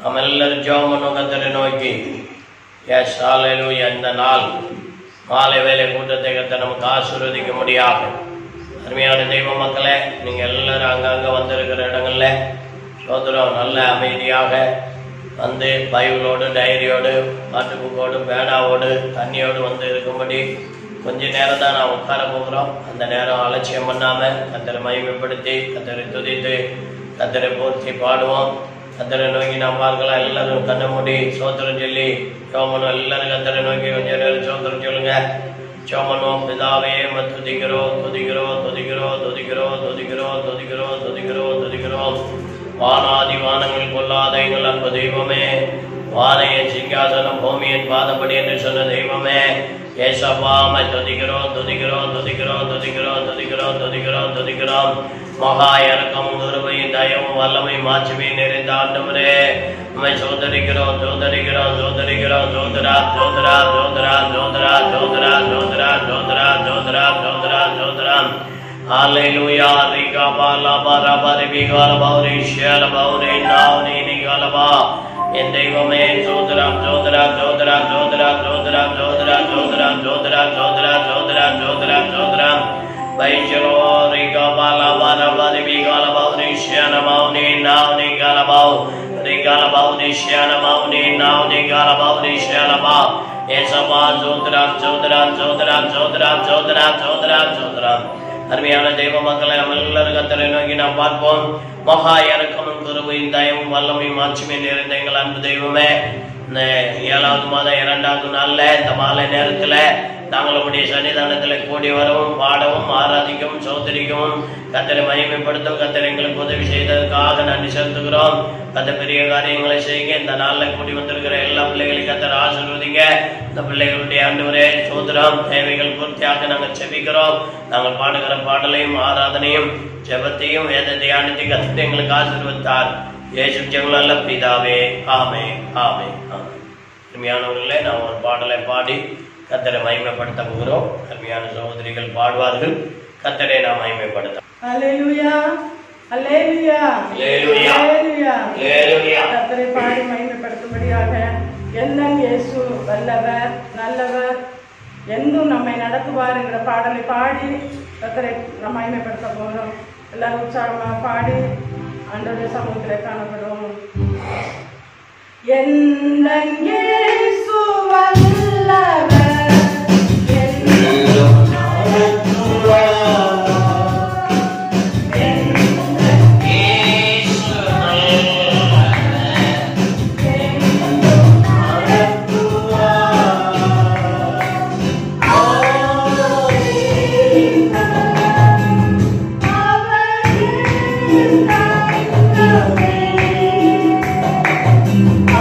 நம்ம எல்லாரும் ஜெபம் பண்ணுவோம் கர்த்தரை நோக்கி. எஸ் ஹல்லேலூயா. இந்த நாள் மாலை வேலை கூட்டத்தை கர்த்தர் நமக்கு ஆசீர்வதிக்க முடியாது. அருமையான தெய்வ மக்களே, நீங்கள் எல்லாரும் அங்கங்கே வந்திருக்கிற இடங்கள்ல சோதரம் நல்ல அமைதியாக வந்து பைபிளோடு டைரியோடு பாட்டு புக்கோடு பேனாவோடு தண்ணியோடு வந்து இருக்கும்படி கொஞ்ச நேரம் தான் நான் உட்கார போகிறோம். அந்த நேரம் அலட்சியம் பண்ணாமல் கர்த்தரை மகிமைப்படுத்தி கர்த்தரை துதித்து கர்த்தரை போற்றி பாடுவோம். கர்த்தரை நோக்கி நாம் பார்க்கலாம். எல்லாரும் கண்ணை மூடி சோத்திரம் சொல்லி சோமனும் எல்லாரும் கர்த்தரை நோக்கி கொஞ்சம் நேரம் சோத்திரம் சொல்லுங்க. சோமனும் பிதாவே துதிக்கிறோம் துதிக்கிறோம் துதிக்கிறோம் துதிக்கிறோம் துதிக்கிறோம் துதிக்கிறோம் துதிக்கிறோம் துதிக்கிறோம். வானாதி வானங்கள் கொள்ளாத எங்கள் அன்பு தெய்வமே, வானையின் சிங்காசனம் பூமியின் பாதப்படி என்று சொன்ன தெய்வமே, ஏசப்பாமை துதிக்கிறோம் துதிக்கிறோம் துதிக்கிறோம் துதிக்கிறோம் துதிக்கிறோம் துதிக்கிறோம் துதிக்கிறோம். மகா இறக்கமும் கிருபையும் தயவும் வல்லமையும் மாட்சிமையும் நிறைந்த ஆண்டவரே, உம்மை சோதரிக்கிறோம் சோதரிக்கிறோம் சோதரிக்கிறோம். ஜோதரா ஜோதரா ஜோதரா ஜோதரா ஜோதரா ஜோதரா ஜோதரா ஜோதரா ஜோதரா ஜோதரா. ஹல்லேலூயா. ரிகா பாலா பாரா பாரி விகால பௌரி ஷேல பௌரி நாவனி நிகாலபா. என் தெய்வமே ஜோதரா ஜோதரா ஜோதரா ஜோதரா ஜோதரா ஜோதரா ஜோதரா ஜோதரா ஜோதரா ஜோதரா ஜோதரா ஜோதரா. வைஜரோ ரிகா பாலா பாரா பாரி விகால பௌரி ஷேல பௌரி நாவனி காலபா. ரிகால பௌரி ஷேல பௌரி நாவனி காலபா ஷேலபா. ஏசபா ஜோதரா ஜோதரா ஜோதரா ஜோதரா ஜோதரா ஜோதரா ஜோதரா. அருமையான தெய்வ மக்களை நம்ம எல்லாரும் கர்த்தரை நோக்கி நாம் பார்ப்போம். மகா இறக்கமும் கிருபையும் தயவும் வல்லமையும் மாட்சிமையும் நிறைந்த எங்கள் அன்பு தெய்வமே, இந்த 7வது மாதம் 2வது நாள்ல இந்த மாலை நேரத்துல தாங்களுடைய சன்னிதானத்துல கூடி வரவும் பாடவும் ஆராதிக்கவும் சோதரிக்கவும் கர்த்தரை மகிமைப்படுத்தும் கர்த்தர் எங்களுக்கு உதவி செய்ததற்காக நன்றி செலுத்துகிறோம். கர்த்தர் பெரிய காரியங்களை செய்யுங்க. இந்த நாள்ல கூடி வந்திருக்கிற எல்லா பிள்ளைகளையும் கர்த்தர் ஆசீர்வதிங்க. இந்த பிள்ளைகளுடைய ஆண்டவரே சோதரம் தேவைகள் பூர்த்தியாக நாங்கள் செபிக்கிறோம். நாங்கள் பாடுகிற பாடலையும் ஆராதனையும் ஜெபத்தையும் வேத தியானத்தை கர்த்தர் எங்களுக்கு ஆசீர்வதித்தார். இயேசு ஜெபங்களல்ல பிதாவே. ஆமே ஆமே ஆமே. அருமையானவர்களே, நாம் ஒரு பாடலை பாடி கர்த்தரை மகிமைப்படுத்த போகிறோம். அருமையான சகோதரிகள் பாடுவார்கள். கர்த்தரை நாம் மகிமைப்படுத்த. அல்லேலூயா அல்லேலூயா அல்லேலூயா அல்லேலூயா. கர்த்தரை பாடி மகிமைப்படுத்தும்படியாக எல்லாம் இயேசு வல்லவர் நல்லவர் என்றும் நம்மை நடத்துவார் என்கிற பாடலை பாடி கர்த்தரை நாம் மகிமைப்படுத்த போகிறோம். எல்லாரும் உற்சாகமாக பாடி ஆண்டவருடைய சமூகத்தில் காணப்படுவோம். எல்லாம் இயேசு வல்லவர்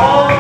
Oh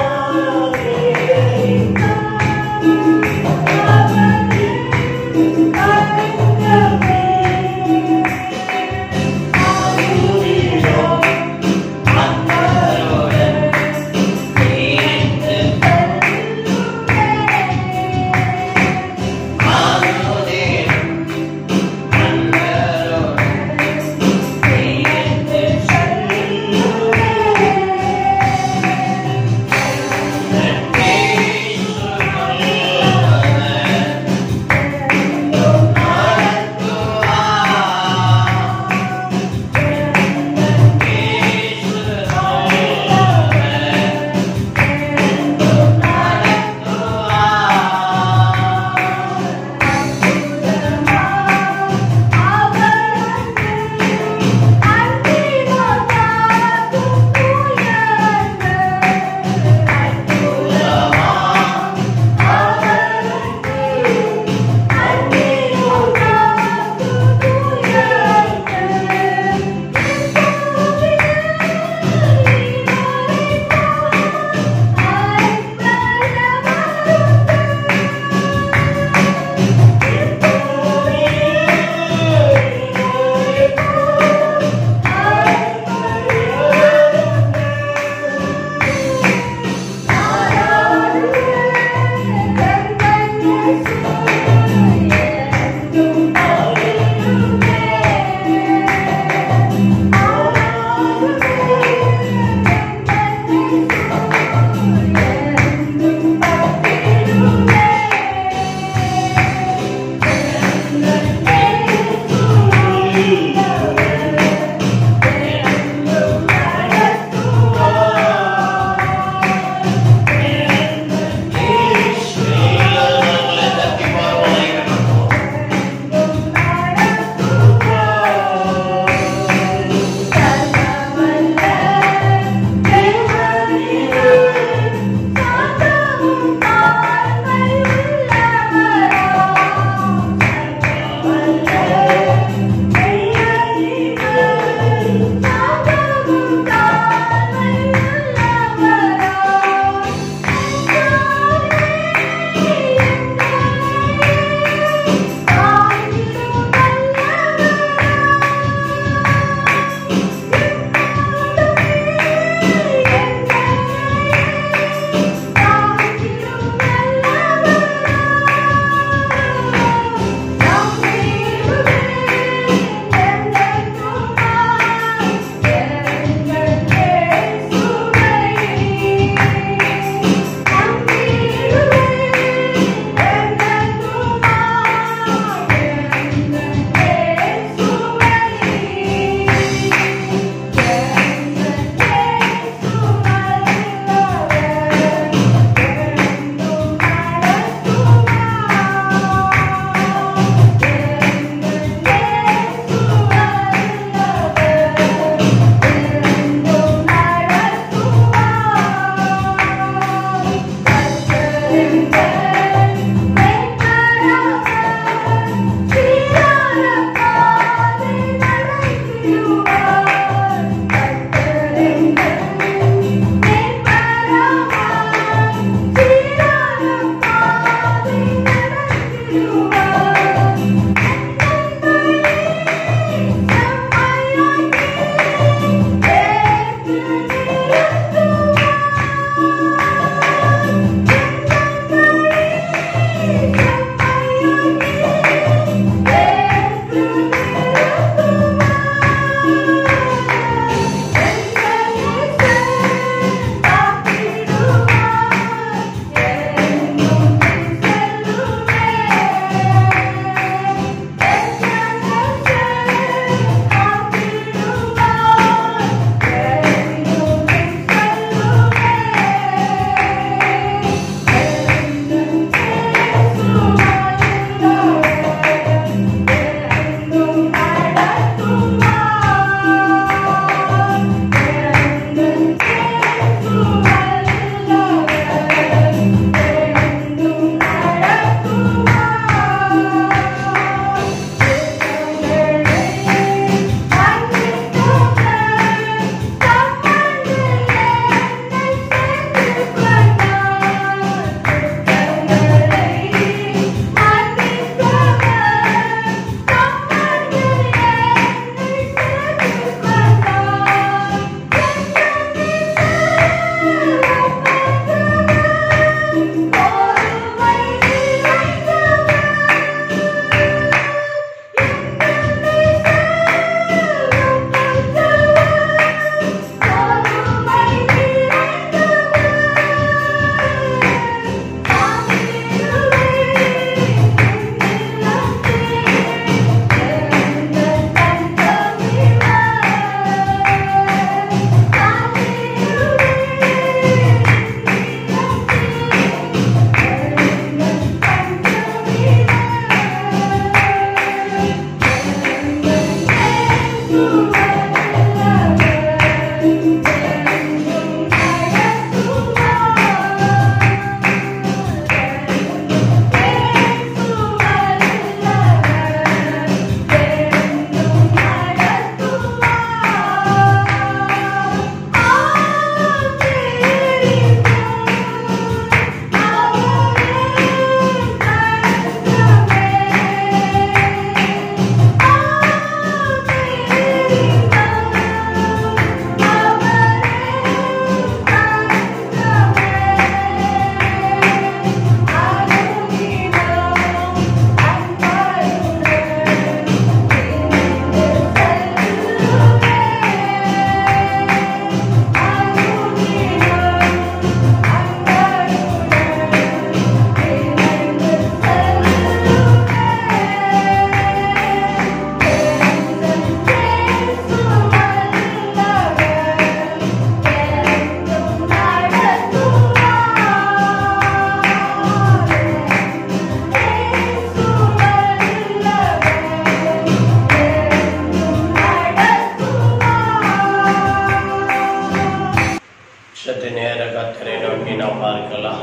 சற்று நேர கர்த்தரை நோக்கி நாம் பார்க்கலாம்.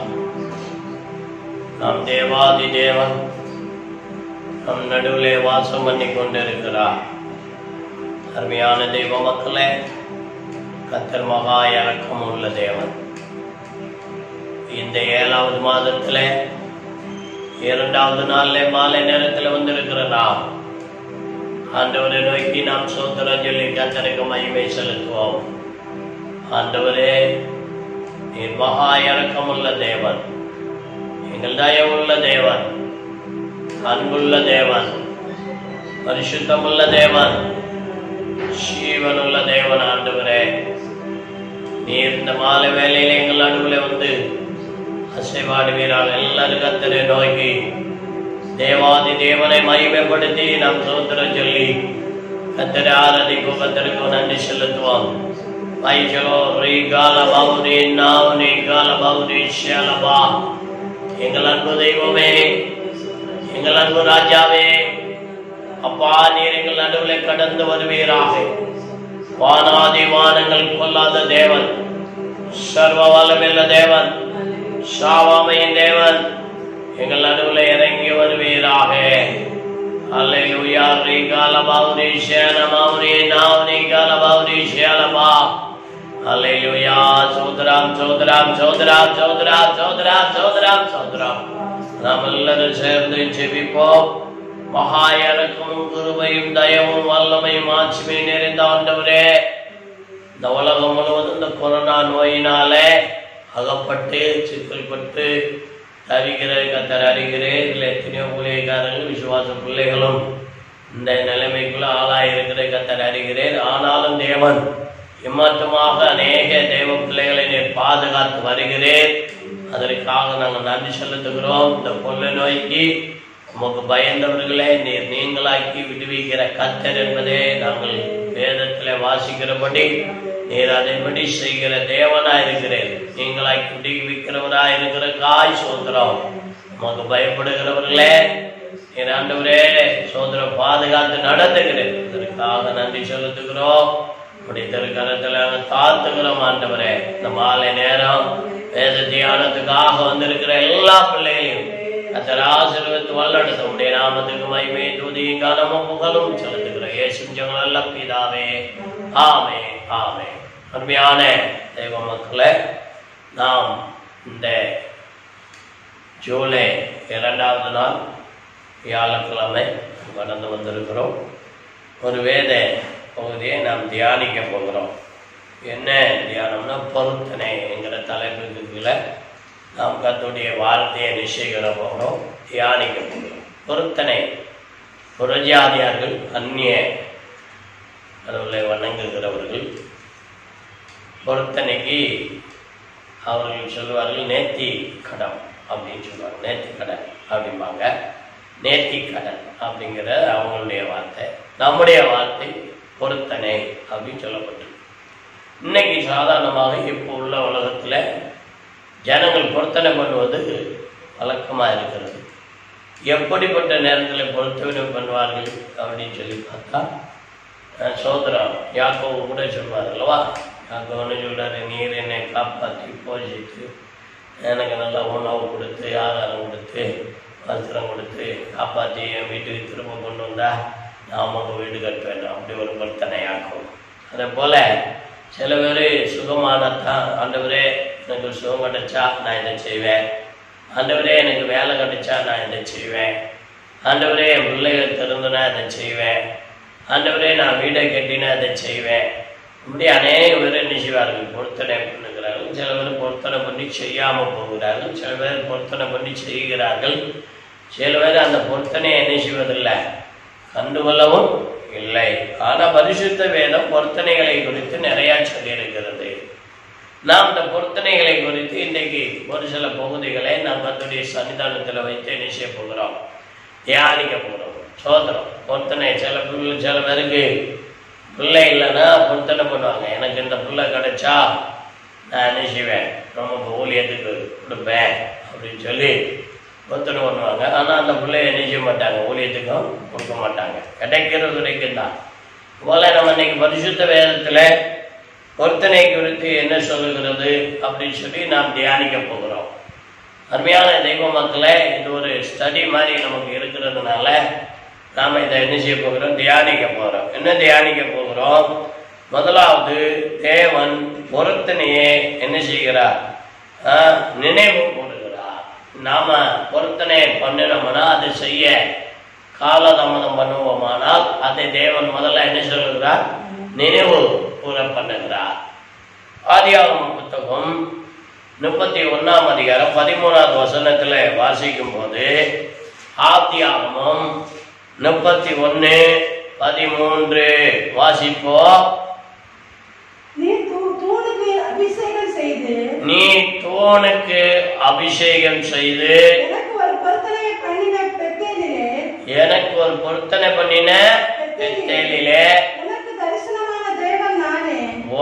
நாம் தேவாதி தேவன் நம் நடுவிலே வாசம் பண்ணி கொண்டிருக்கிறார். அருமையான தெய்வ மக்களே, கர்த்தர் மகா இரக்கம் உள்ள தேவன். இந்த 7வது மாதத்திலே 2வது நாளிலே மாலை நேரத்தில் வந்திருக்கிற நாம் ஆண்டவரை நோக்கி நாம் சோதரம் சொல்லி கர்த்தருக்கு மகிமை செலுத்துவோம். ஆண்டவரே, நீர் மகா இரக்கம் உள்ள தேவன், எங்கள் தயவுள்ள தேவன், அன்புள்ள தேவன், பரிசுத்தமுள்ள தேவன், ஜீவனுள்ள தேவன். ஆண்டவரே, நீர் இந்த மாலை வேளையில் எங்கள் நடுவில் வந்து அசைவாடுவீரால் எல்லாரும் கர்த்தரை நோக்கி தேவாதி தேவனை மகிமைப்படுத்தி நாம் சோதரம் சொல்லி கர்த்தரை ஆராதிக்கும், கர்த்தருக்கு நன்றி செலுத்துவோம். எங்கள் அன்பு தெய்வமே, எங்கள் அன்பு ராஜாவே, அப்பா, நீர் எங்கள் நடுவில் கடந்து வருவீராக. வானாதி வானங்கள் கொல்லாத தேவன், சர்வ வல்லமையுள்ள தேவன், சாவாமையின் தேவன், எங்கள் நடுவில் இறங்கி வருவீராக. அல்லேலூயா. ரீகாலபாவுரி ஷேனமாவுரி நாவுரி காலபாவுரி ஷேலபா. அல்லேலூயா. சோதராம் சோதராம் சோதராம் சோதராம் சோதராம் சோதராம் சோதராம். நாம் எல்லாரும் சேர்ந்து ஜெபிப்போம். மகா இரக்கமும் கிருபையும் தயவும் வல்லமையும் ஆட்சியும் நிறைந்த ஆண்டவரே, இந்த உலகம் முழுவதும் இந்த கொரோனா நோயினாலே அகப்பட்டு சிக்கல்பட்டு அறிகிற கத்தர் அறிகிறேன். இதில் எத்தனையோ ஊழியக்காரர்கள் விசுவாச பிள்ளைகளும் இந்த நிலைமைக்குள்ள ஆளாயிருக்கிற கத்தர் அறிகிறேன். ஆனாலும் தேவன் இம்மட்டுமாக அநேக தேவ பிள்ளைகளை நீர் பாதுகாத்து வருகிறேன். அதற்காக நாங்கள் நன்றி செலுத்துகிறோம். இந்த கொள்ளை நோய்க்கு உமக்கு பயந்தவர்களை நீர் நீங்களாக்கி விடுவிக்கிற கர்த்தர் என்பதே நாங்கள் வேதத்தில் வாசிக்கிறபடி நீர் அதன்படி செய்கிற தேவனா இருக்கிறேன். நீங்களாக்கி விடுவிக்கிறவரா இருக்கிற காய் சோதரம். உமக்கு பயப்படுகிறவர்களே நீர் ஆண்டவரே சோதரம் பாதுகாத்து நடத்துகிறேன். இதற்காக நன்றி செலுத்துகிறோம். கரத்துல தாழ்த்துகிறோம். ஆண்டவரே, இந்த மாலை நேரம் வேத தியானத்துக்காக வந்திருக்கிற எல்லா பிள்ளைகளையும் கர்த்தர் ஆசீர்வதித்து வல்லெடுத்து உம்முடைய நாமத்துக்கு மகிமை துதியும் கனமும் புகழும் செலுத்துகிற இயேசுவின் ஜெபம் நல்ல பிதாவே, ஆமென், ஆமென். அருமையான தெய்வ மக்களே, நாம் இந்த ஜூலை 2வது நாள் வியாழக்கிழமை கடந்து வந்திருக்கிறோம். ஒரு வேத பகுதியை நாம் தியானிக்க போகிறோம். என்ன தியானம்னா பொருத்தனை என்கிற தலைப்புக்கு கீழே நாம் கர்த்தருடைய வார்த்தையை நிச்சயிக்கிற போகிறோம், தியானிக்க போகிறோம். பொருத்தனை, புறஜாதியார்கள், அந்நிய கடவுளை வணங்குகிறவர்கள் பொருத்தனைக்கு அவர்கள் சொல்வார்கள் நேர்த்தி கடன் அப்படின்னு சொல்லுவாங்க. நேர்த்தி கடன் அப்படிம்பாங்க. நேர்த்தி கடன் அப்படிங்கிற அவங்களுடைய வார்த்தை. நம்முடைய வார்த்தை பொருத்தனை அப்படின்னு சொல்லப்பட்டிருக்கு. இன்னைக்கு சாதாரணமாக இப்போ உள்ள உலகத்தில் ஜனங்கள் பொருத்தனை பண்ணுவது வழக்கமாக இருக்கிறது. எப்படிப்பட்ட நேரத்தில் பொருத்தனை பண்ணுவார்கள் அப்படின்னு சொல்லி பார்த்தா, சோதரம் யாக்கோவு கூட சொல்வார் அல்லவா. யாக்கோன்னு சொல்கிறாரு, நீர் என்னை காப்பாற்றி போஷித்து எனக்கு நல்லா உணவு கொடுத்து ஆகாரம் கொடுத்து வஸ்திரம் கொடுத்து காப்பாற்றி என் வீட்டுக்கு திரும்ப கொண்டு வந்தா நான் உமக்கு வீடு கட்டுவேன். அப்படி ஒரு பொருத்தனையாக்கும். அதே போல் சில பேர் சுகமானத்தான், ஆண்டவரே எனக்கு சுகம் கிடைச்சா நான் இதை செய்வேன், ஆண்டவரே எனக்கு வேலை கிடைச்சா நான் இதை செய்வேன், ஆண்டவரே என் பிள்ளைகள் திறந்துனா இதை செய்வேன், ஆண்டவரே நான் வீடை கட்டினா இதை செய்வேன். இப்படி அநேக பேர் என்ன செய்வார்கள், பொருத்தனை பண்ணுகிறார்கள். சில பேர் பொருத்தனை பண்ணி செய்யாமல் போகிறார்கள். சில பேர் பொருத்தனை பண்ணி செய்கிறார்கள். சில பேர் அந்த பொருத்தனையை என்ன செய்வதில்லை, கண்டுகொள்ளவும் இல்லை. ஆனால் பரிசுத்த வேதம் பொருத்தனைகளை குறித்து நிறையா சொல்லியிருக்கிறது. நாம் இந்த பொருத்தனைகளை குறித்து இன்றைக்கு ஒரு சில பகுதிகளை நாம் கர்த்தருடைய சன்னிதானத்தில் வைத்து என்ன செய்ய போகிறோம், தியானிக்க போகிறோம். சோதரம் பொருத்தனை. சில பேருக்கு பிள்ளை இல்லைன்னா பொருத்தனை பண்ணுவாங்க. எனக்கு இந்த பிள்ளை கிடைச்சா நான் என்ன செய்வேன், நமக்கு ஊழியத்துக்கு கொடுப்பேன் அப்படின்னு சொல்லி பொருத்தனை பண்ணுவாங்க. ஆனால் அந்த பிள்ளைய என்ன செய்ய மாட்டாங்க, ஊழியத்துக்கும் கொடுக்க மாட்டாங்க. கிடைக்கிறது கிடைக்கும் தான். போல நம்ம இன்னைக்கு பரிசுத்த வேதத்தில் பொருத்தனை குறித்து என்ன சொல்லுகிறது அப்படின்னு சொல்லி நாம் தியானிக்க போகிறோம். அருமையான தெய்வ மக்களே, இது ஒரு ஸ்டடி மாதிரி நமக்கு இருக்கிறதுனால நாம் இதை என்ன செய்ய போகிறோம்? தியானிக்க போகிறோம். என்ன தியானிக்க போகிறோம்? முதலாவது, தேவன் பொருத்தனையே என்ன செய்கிறார்? நினைவு கூறுகிறார். நாம பொருத்தனை பண்ணினோம்னா அதை செய்ய காலதாமதம் பண்ணுவோமானால் அதை தேவன் முதல்ல என்ன சொல்லுகிறார்? நினைவு கூற பண்ணுகிறார். ஆதியாகமம் புத்தகம் 31ஆம் அதிகாரம் 13வது வசனத்துல வாசிக்கும் போது, ஆதியாகமம் 31:13 வாசிப்போம். நீ தூணுக்கு அபிஷேகம் செய்து எனக்கு ஒரு பொருத்தனை பண்ணின பெத்தேலிலே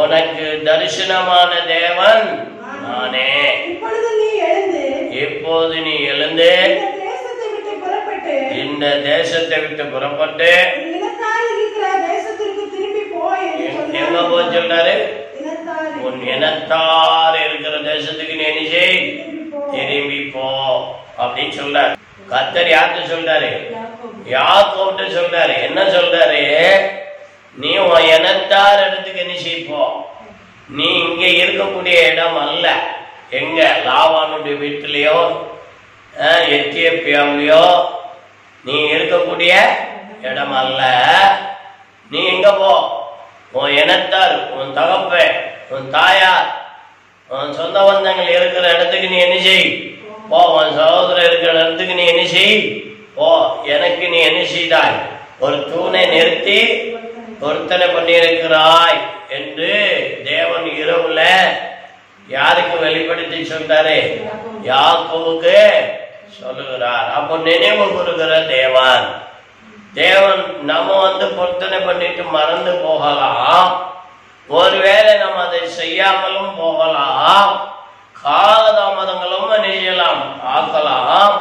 உனக்கு தரிசனமான தேவன் நானே. இப்போது நீ எழுந்து இந்த தேசத்தை விட்டு புறப்பட்டு எங்க போ சொல்றாரு? உன் இனத்தார் இருக்கிற தேசத்துக்கு நீ என்ன செய்? திரும்பி போ அப்படின்னு சொல்றாரு. கர்த்தர் யார்கிட்ட சொல்றாரு? யாக்கோபுட்ட சொல்றாரு. என்ன சொல்றாரு? நீ உன் இனத்தார் இடத்துக்கு என்ன செய்ப்போ? நீ இங்க இருக்கக்கூடிய இடம் அல்ல. எங்க? லாபானுடைய வீட்டிலேயோ எத்தியோப்பியாவிலையோ நீ இருக்கக்கூடிய இடம் அல்ல. நீ எங்க போ? உன் இனத்தார், உன் தகப்பன், உன் தாயார், உன் சொந்த பந்தங்கள் இருக்கிற இடத்துக்கு நீ என்ன செய்? போ. உன் சகோதரர் இருக்கிற இடத்துக்கு நீ என்ன செய்? போ. எனக்கு நீ என்ன செய்தாய்? ஒரு தூணை நிறுத்தி பொருத்தனை பண்ணியிருக்கிறாய் என்று தேவன் இரவுல யாருக்கு வெளிப்படுத்தி சொல்றாரு? யாக்கோபுக்கு சொல்லுகிறார். அப்போ நினைவு கூறுகிற தேவன். நம்ம பொருத்தனை பண்ணிட்டு மறந்து போகலாம். ஒருவேளை நம்ம அதை செய்யாமலும் போகலாம். காலதாமதங்களும் நினைக்கலாம் ஆக்கலாம்.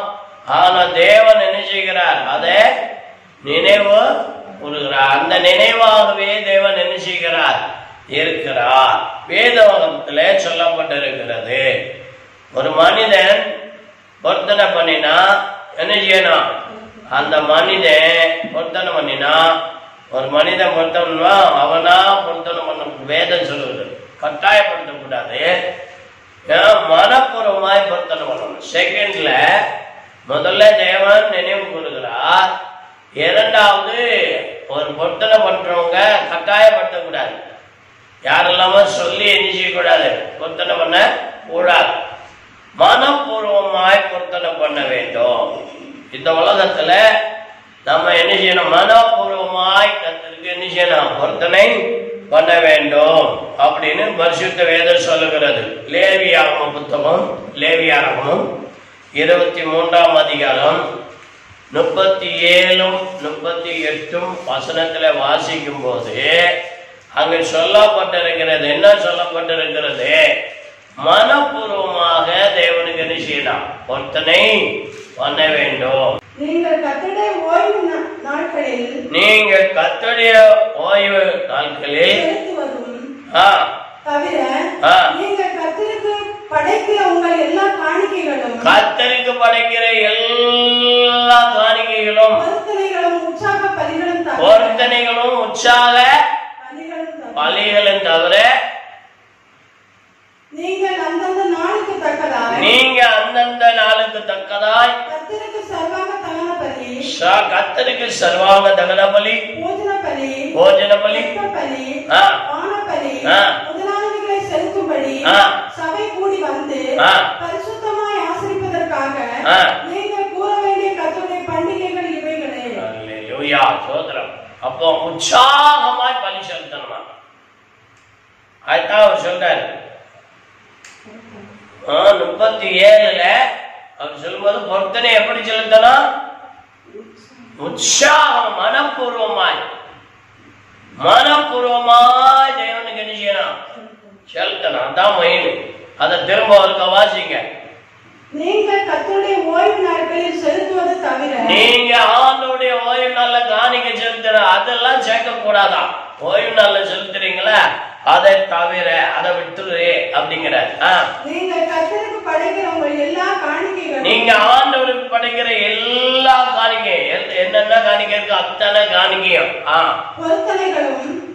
ஆனா தேவன் என்ன செய்கிறார்? அதை நினைவு கூறுகிறார். அந்த நினைவாகவே தேவன் என்ன செய்கிறார்? இருக்கிறார். வேதவகத்துல சொல்லப்பட்டிருக்கிறது, ஒரு மனிதன் பொருத்தனை பண்ணினா என்ன செய்யணும்? அந்த மனிதன் பொருத்தனை பண்ணினா, ஒரு மனிதன் பொருத்தனா அவனா பொருத்தனை பண்ண வேதம் சொல்லுவது. கட்டாயப்படுத்த கூடாது. மனப்பூர்வமாய் பொருத்தனை பண்ணணும். செகண்ட்ல முதல்ல தேவன் நினைவு கூறுகிறார். இரண்டாவது, ஒரு பொருத்தனை பண்றவங்க கட்டாயப்படுத்த கூடாது. யாரெல்லாம சொல்லி என்ன செய்யக்கூடாது? பொருத்தனை பண்ண கூடாது. மனப்பூர்வமாய் பொருத்தனை பண்ண வேண்டும். இந்த உலகத்துல நம்ம என்ன செய்யணும்? மனப்பூர்வமாய் கர்த்தருக்கு என்ன செய்யணும்? பொருத்தனை பண்ண வேண்டும் அப்படின்னு பரிசுத்த வேதம் சொல்லுகிறது. லேவியாகம புத்தகம், லேவியாகமம் 23ஆம் அதிகாரம் 37, 38 வசனத்துல வாசிக்கும் போது அங்கு சொல்லப்பட்டிருக்கிறது. என்ன சொல்லப்பட்டிருக்கிறது? மனப்பூர்வமாக தேவனுக்கு என்ன செய்யலாம்? பொருத்தனை பண்ண வேண்டும். நீங்கள் கர்த்தருடைய ஓய்வு நாட்களில் கர்த்தருக்கு படைக்கிற எல்லா காணிக்கைகளும் பொருத்தனைகளும் உற்சாக பலிகளும் தவிர நீங்கள் அந்தந்த நாளுக்கு தக்கதாய் கர்த்தருக்கு சர்வாங்க தகன பலி, போஜன பலி, முதலானவைகளை செலுத்தும்படி சபை கூடி வந்து பரிசுத்தமாய் ஆசரிப்பதற்காக நீங்கள் கூற வேண்டிய கர்த்தருடைய பண்டிகைகள் இவைகளே. அல்லேலூயா, ஸ்தோத்திரம். அப்போ உற்சாகமாய் பலி செலுத்தணுமா? அதுதான் அவர் சொல்றாரு 37ல அவர் சொல்லும்போது பொருத்தனை எப்படி செலுத்தணும்? உற்சாகம், மனப்பூர்வமாய் தேவனுக்கு என்ன செய்யணும்? செலுத்தணும். அதான் மெயின். அதை திரும்ப ஒருக்க வாசிங்க. நீங்கள் கர்த்தருடைய ஓய்வு நாட்களில் செலுத்துவது தவிர நீங்க ஆண்டவருடைய ஓய்வு நாள்ல காணிக்கை செலுத்துற அதெல்லாம் சேர்க்க கூடாதான். ஓய்வு நாள்ல செலுத்துறீங்களா அதை தவிர அதை விட்டுரு அப்படிங்கிறார். நீங்கள் கர்த்தருக்கு படைக்கிற உங்கள் எல்லா காணிக்கைகளும், நீங்க ஆண்டவருக்கு படைக்கிற எல்லா காணிக்கையும், என்னென்ன காணிக்கை இருக்கு அத்தனை காணிக்கையும்,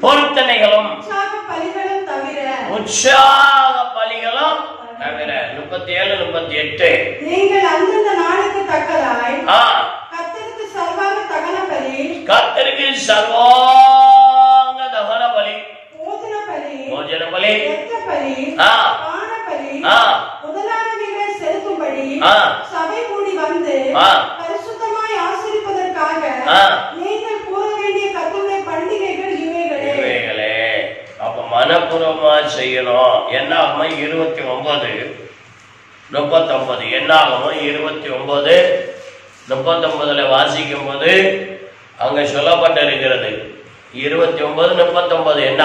பொருத்தனைகளும் உற்சாக பலிகளும் தவிர 37, 38 நீங்கள் அந்தந்த நாளுக்கு தக்கதாய் கர்த்தருக்கு சர்வாங்க தகன பலி, கர்த்தருக்கு சர்வாங்க தகன பலி, போஜன பலி, இரத்த பலி, பான பலி முதலானவைகளை செலுத்தும்படி சபை கூடி வந்து பரிசுத்தமாய் ஆசரிப்பதற்காக நீங்கள் கூற வேண்டிய கர்த்தருடைய பண்டிகைகள் இவைகளே. அப்ப மனப்பூர்வமா செய்யணும். என்னாகுமோ 29, 39, என்னாகுமோ 29, 39 வாசிக்கும் போது அங்க சொல்லப்பட்டிருக்கிறது. 29, 39 என்ன?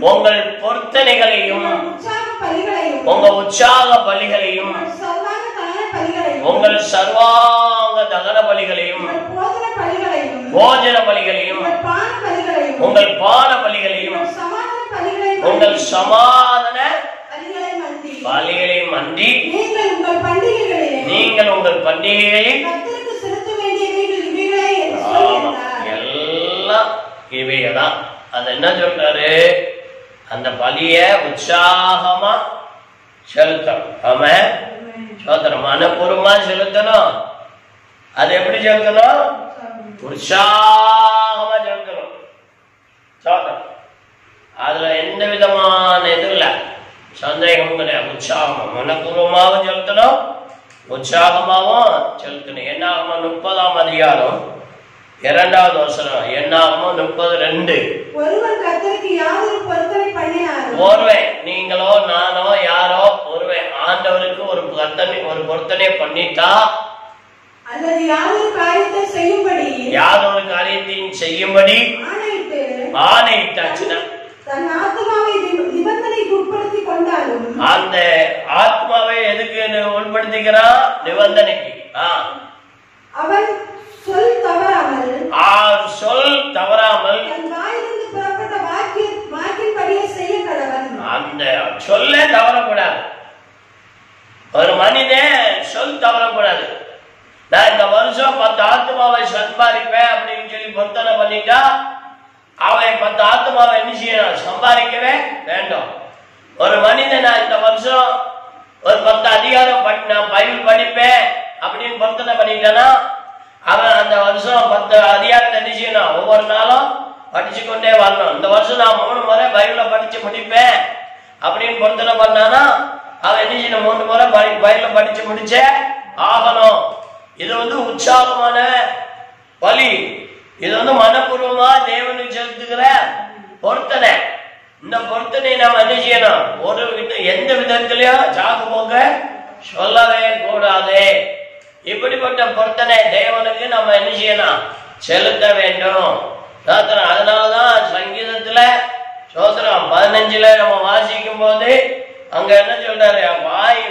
உங்கள் பொருத்தனைகளையும் உங்க உற்சாக பலிகளையும் உங்கள் சர்வாங்க தகன பலிகளையும் போஜன பலிகளையும் உங்கள் பான பலிகளையும் உங்கள் சமாதான பலிகளையும் அன்றி நீங்கள் உங்கள் பண்டிகைகளில் எல்லாம் இவைகள்தான். அது என்ன சொல்றாரு? அந்த பலிய உற்சாகமா செலுத்தணும். ஆமா, சோதரம் மனப்பூர்வமா செலுத்தணும். அது எப்படி செலுத்தணும்? உற்சாகமா செலுத்தணும். சோதரம் அதுல எந்த விதமான இது இல்ல, சந்தேகம் கிடையாது. உற்சாகமா மனப்பூர்வமாகவும் செலுத்தணும், உற்சாகமாகவும் செலுத்தணும். என்னாகுமா 30ஆம் அதிகாரம் 2வது வசனம். என்னாகுமோ 32. ஒருவன், நீங்களோ நானோ யாரோ ஒருவன் ஆண்டவருக்கு ஒரு பொருத்தனை பண்ணிட்டா, யாதொரு காரியத்தையும் செய்யும்படி ஆணையிட்டாச்சுன்னா, அந்த ஆத்மாவை எதுக்கு உட்படுத்திக்கிறான்? நிபந்தனைக்கு. அவன் சொல் தவறாமல் அந்த சொல்ல தவறக்கூடாது. ஒரு மனிதன் சொல் தவறக்கூடாது. நான் இந்த வருஷம் 10 ஆத்மாவை சம்பாதிப்பேன் அப்படின்னு சொல்லி பொருத்தனை பண்ணிட்டா, அவன் 10 ஆத்மாவை என்ன செய்யணும்? சம்பாதிக்கவே வேண்டும். ஒரு மனிதன் நான் இந்த வருஷம் ஒரு 10 அதிகாரம் நான் பைபிள் படிப்பேன் அப்படின்னு பொருத்தனை பண்ணிட்டானா, அவன் அந்த வருஷம் 10 அதிகாரத்தை என்ன செய்யணும்? ஒவ்வொரு நாளும் படிச்சு கொண்டே வரணும். இந்த வருஷம் நான் 3 முறை பைபிளை படிச்சு முடிப்பேன் அப்படின்னு பொருத்தனை பண்ணானா, அவன் என்ன செய்யணும்? 3 முறை பைபிளை படிச்சு முடிச்சே ஆகணும். இது உற்சாகமான பலி. இது மனப்பூர்வமா தேவனுக்கு செலுத்துகிற பொருத்தனை. இந்த பொருத்தனை நாம் என்ன செய்யணும்? எந்த விதத்திலையும் சாக்கு போக்க சொல்லவே கூடாது. இப்படிப்பட்ட பொருத்தனை தேவனுக்கு நம்ம என்ன செய்யணும்? செலுத்த வேண்டும். அதனாலதான் சங்கீதத்துல சோத்திரம் 15 நம்ம வாசிக்கும் போது அங்க என்ன சொல்றாரு?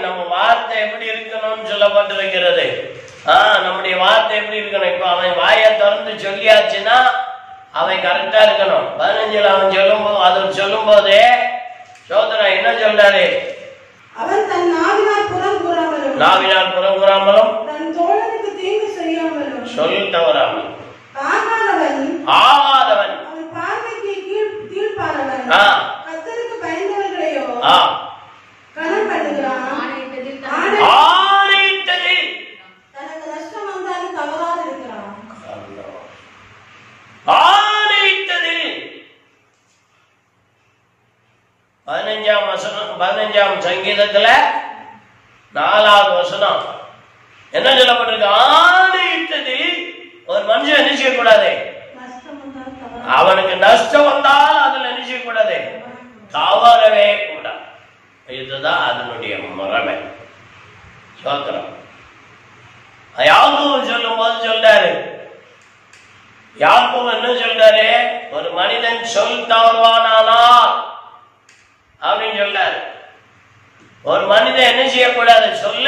நம்ம வார்த்தை எப்படி இருக்கணும்னு சொல்லப்பட்டிருக்கிறது. நம்முடைய வார்த்தை எப்படி இருக்கணும்? இப்ப அவன் வாயை திறந்து சொல்லியாச்சுன்னா அவன் கரெக்டா இருக்கணும். 15 அவன் சொல்லும் போதே சோதரா என்ன சொல்றாரு? அவன் தன் நாவினால் புறம் கூறாமலும் தன் தோழனுக்கு தீங்கு செய்யாமலும் சொல் தவறாமல் ஆகாதவன் அவன் பார்வைக்கு கீழ்ப்பானவன் கர்த்தருக்கு பயந்தவர்களையோ கனம் பண்ணுகிறான். தனக்கு நஷ்டம் வந்தாலும் தவறாது இருக்கிறான். ஆணையிட்டதில் 15ஆம் சங்கீதத்துல 4வது வசனம் என்ன சொல்லப்பட்டிருக்கு? ஆணையிட்டதில் ஒரு மனுஷன் என்ன செய்யக்கூடாது? அவனுக்கு நஷ்டம் வந்தால் அதுல என்ன செய்யக்கூடாது? தவறவே கூடாது. இதுதான் அதனுடைய முறைமை. சோத்திரம். யாக்கோபு சொல்லும் போது சொல்றாரு, யாக்கோபு என்ன சொல்றாரு? ஒரு மனிதன் சொல் தவறுவானால் அப்படின்னு சொல்றாரு. ஒரு மனிதன் என்ன செய்யக்கூடாது? சொல்ல